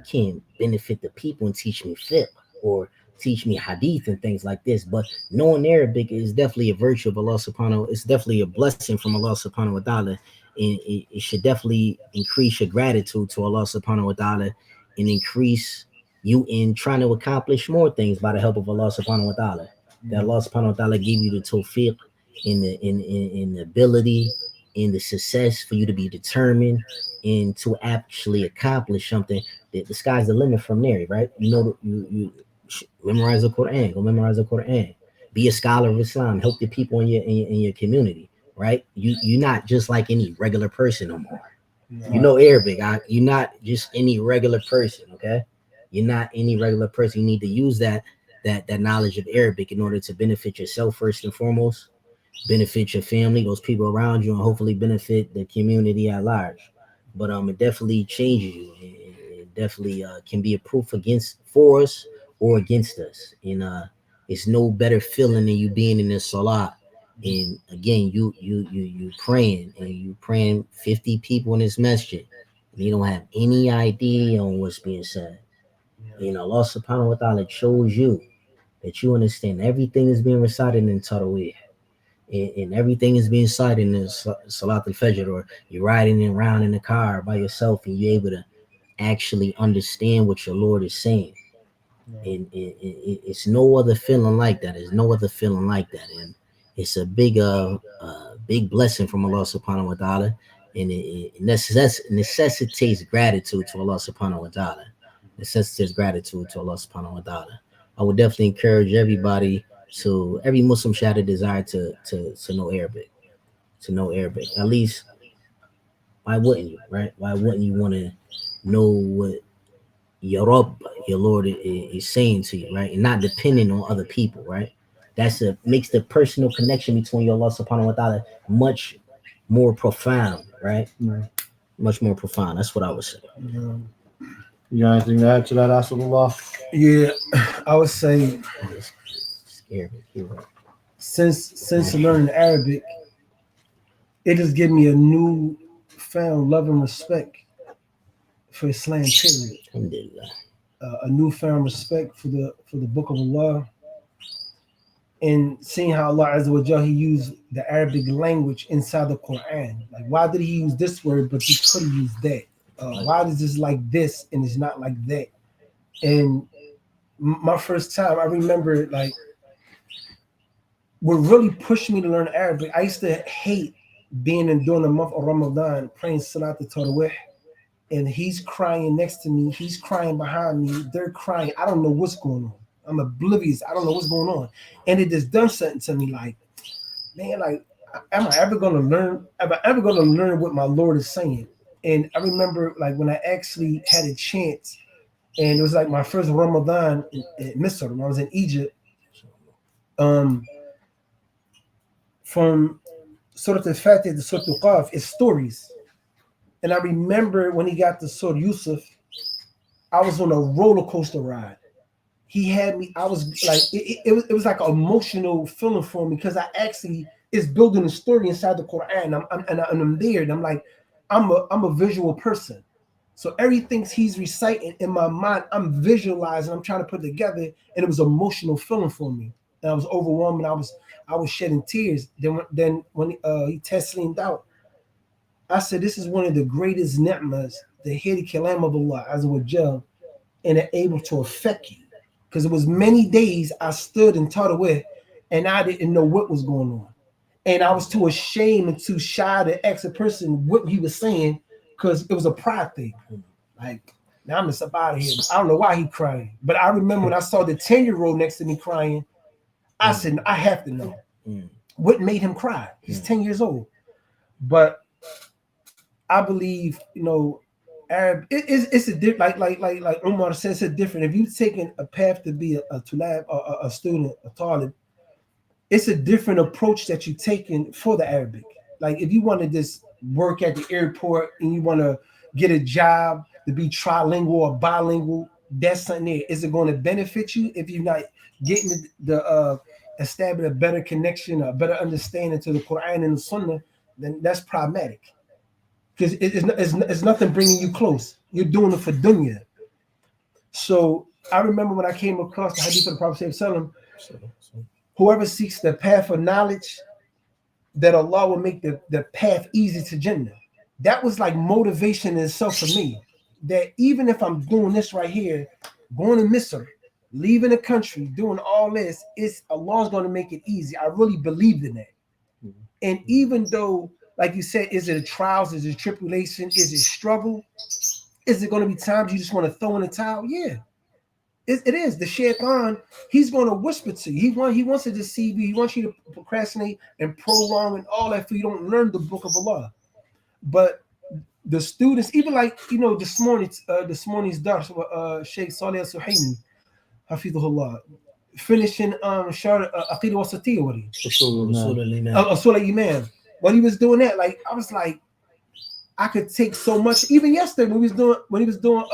can't benefit the people and teach me fiqh or teach me hadith and things like this. But knowing Arabic is definitely a virtue of Allah subhanahu. It's definitely a blessing from Allah subhanahu wa ta'ala. And it should definitely increase your gratitude to Allah subhanahu wa ta'ala and increase you in trying to accomplish more things by the help of Allah subhanahu wa ta'ala. That Allah subhanahu wa ta'ala give you the tawfiq in the ability, in the success for you to be determined and to actually accomplish something. That the sky's the limit from there, right? You memorize the Quran, go memorize the Quran, be a scholar of Islam, help the people in your community, right? You're not just like any regular person no more. You know Arabic. You're not just any regular person, okay? You're not any regular person. You need to use that knowledge of Arabic in order to benefit yourself first and foremost, benefit your family, those people around you, and hopefully benefit the community at large. But it definitely changes you. It definitely can be a proof for us or against us. And it's no better feeling than you being in the salah. And again, you praying, and you praying 50 people in this masjid, and you don't have any idea on what's being said. Allah subhanahu wa ta'ala chose you, that you understand everything is being recited in Taraweeh, and everything is being cited in the Salat al-Fajr, or you're riding around in the car by yourself and you're able to actually understand what your Lord is saying. And it's no other feeling like that. There's no other feeling like that. And it's a big blessing from Allah subhanahu wa ta'ala. And it necessitates gratitude to Allah subhanahu wa ta'ala. Necessitates gratitude to Allah subhanahu wa ta'ala. I would definitely encourage everybody, so every Muslim should have a desire to know Arabic, at least Why wouldn't you, right? Why wouldn't you want to know what your Rabb, your Lord, is saying to you, right? And not depending on other people, right? Makes the personal connection between your Allah subhanahu wa ta'ala much more profound, right? Right. Much more profound. That's what I would say. You got anything to add to that, Asadullah? Yeah, I would say It's scary. You're right. since learning Arabic, it has given me a new found love and respect for Islam. Period. Alhamdulillah. A newfound respect for the Book of Allah, and seeing how Allah Azza wa Jal, He used the Arabic language inside the Quran. Like, why did He use this word, but He could have used that? Why is this like this and it's not like that? And my first time, I remember, like, what really pushed me to learn Arabic, I used to hate being in during the month of Ramadan, praying Salat al-Tarawih, and he's crying next to me, he's crying behind me, they're crying. I don't know what's going on. I'm oblivious. I don't know what's going on. And it just done something to me, like, man, like, am I ever gonna learn? Am I ever gonna learn what my Lord is saying? And I remember, like, when I actually had a chance, and it was like my first Ramadan in Misr when I was in Egypt. From Surah Al-Fatih to Surah Al-Qaf, it's stories. And I remember when he got to Surah Yusuf, I was on a roller coaster ride. He had me, I was like, it was like an emotional feeling for me, because I actually, it's building a story inside the Quran. I'm there, and I'm like, I'm a visual person. So everything he's reciting in my mind, I'm visualizing, I'm trying to put together, and it was an emotional feeling for me. And I was overwhelmed, and I was shedding tears. Then when he taslimed out, I said, this is one of the greatest ni'mas, the hear the kalam of Allah Azza wa Jal, and it able to affect you. Because it was many days I stood and taught away, and I didn't know what was going on. And I was too ashamed and too shy to ask a person what he was saying, because it was a pride thing. Like, now I'm just up out of here. I don't know why he crying. But I remember when I saw the 10-year-old next to me crying, I said, I have to know what made him cry. He's 10 years old. But I believe, Arab, it's a different, like Umar says, it's different. If you've taken a path to be a tulab, a student, a talib, it's a different approach that you're taking for the Arabic. Like, if you want to just work at the airport and you want to get a job to be trilingual or bilingual, that's something there. Is it going to benefit you if you're not getting the establish a better connection, a better understanding to the Quran and the Sunnah? Then that's problematic, because it's nothing bringing you close. You're doing it for dunya. So I remember when I came across the hadith of the Prophet ﷺ, whoever seeks the path of knowledge, that Allah will make the path easy to Jannah. That was like motivation in itself for me. That even if I'm doing this right here, going to Misr, leaving the country, doing all this, Allah's going to make it easy. I really believed in that. And even though, like you said, is it a trials, is it a tribulation, is it struggle? Is it going to be times you just want to throw in the towel? Yeah, it is. The shaitan, he's going to whisper to you. He wants to deceive you. He wants you to procrastinate and prolong and all that, for you don't learn the book of Allah. But the students, even like, this morning's dars, Sheikh Salih al-Suhaimi, Hafidhullah, finishing Sharia Aqidah Wasatiyya with him. Usul al-Iman. When he was doing that, like, I was like, I could take so much. Even yesterday when he was doing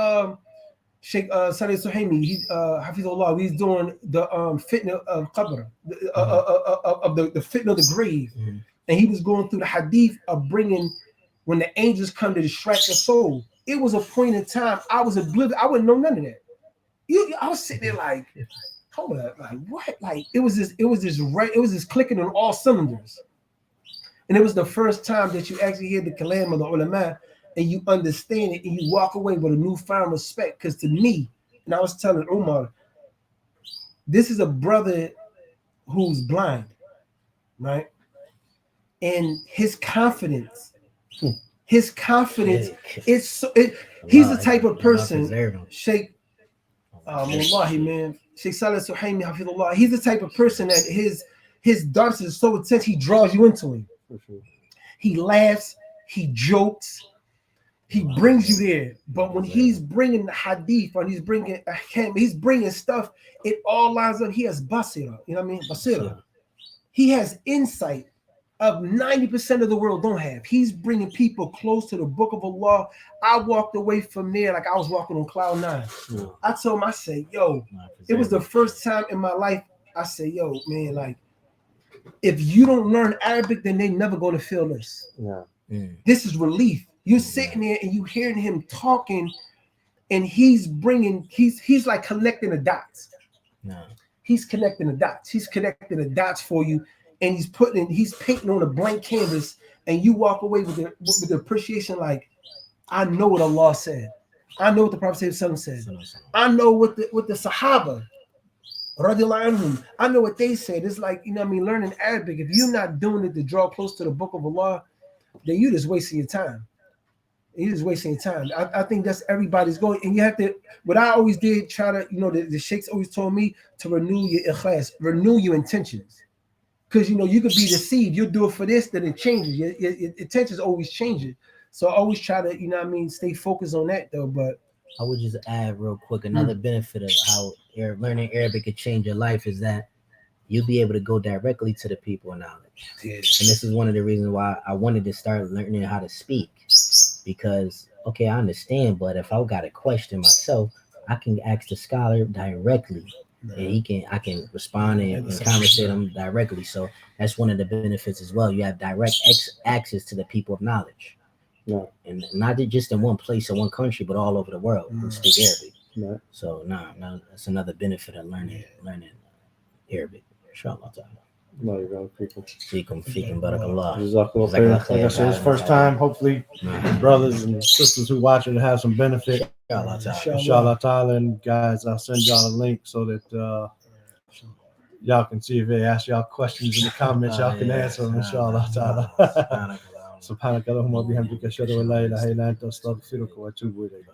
Sheikh Salih al-Suhaimi, Hafidhullah, he was doing the fitna of qabr, of the fitna of the grave. And he was going through the hadith of bringing, when the angels come to distract the soul. It was a point in time I was oblivious. I wouldn't know none of that. I was sitting there like, hold up, like what? Like it was this clicking on all cylinders. And it was the first time that you actually hear the kalam of the ulama and you understand it and you walk away with a newfound respect. Because to me, and I was telling Umar, this is a brother who's blind, right? And his confidence, he's the type of person, Sheikh, Wallahi, man, Sheikh Salih Suhaimi, Hafidhullah, he's the type of person that his dance is so intense, he draws you into him. He laughs, he jokes, He brings you there. But when he's bringing the hadith, when he's bringing stuff, it all lines up. He has basira. You know what I mean? Basira. He has insight of 90% of the world don't have. He's bringing people close to the book of Allah. I walked away from there like I was walking on cloud nine. I told him, I said, yo, it was the first time in my life I said, yo, man, like, if you don't learn Arabic, then they never going to feel this. This is relief. You're sitting there and you hearing him talking, and he's like connecting the dots. He's connecting the dots. He's connecting the dots for you, and he's painting on a blank canvas, and you walk away with the appreciation. Like, I know what Allah said. I know what the Prophet said. I know what the Sahaba, radiallahu anhum, I know what they said. It's like, you know what I mean, learning Arabic. If you're not doing it to draw close to the book of Allah, then you're just wasting your time. You're just wasting your time. I think that's everybody's going. And you have to, what I always did, try to, you know, the sheikhs always told me to renew your ikhlas, renew your intentions. Because, you know, you could be deceived. You'll do it for this, then it changes. Your intentions always changing. So I always try to, you know what I mean, stay focused on that, though. But I would just add real quick, another benefit of how learning Arabic could change your life is that you'll be able to go directly to the people of knowledge. And this is one of the reasons why I wanted to start learning how to speak. Because, okay, I understand, but if I got a question myself, I can ask the scholar directly, and I can respond and conversate them directly. So that's one of the benefits as well. You have direct access to the people of knowledge, and not just in one place or one country, but all over the world who speak Arabic. So that's another benefit of learning Arabic. Inshallah ta'ala. No, you're right, people. Fikum barakallah. Like I said, it's first time. Hopefully, brothers and sisters who watch it have some benefit. Inshallah ta'ala. And guys, I'll send y'all a link so that y'all can see if they ask y'all questions in the comments. Y'all can answer them. Inshallah ta'ala. سبحانك اللهم وبحمدك أشهد أن لا إله إلا أنت أستغفرك وأتوب إليك.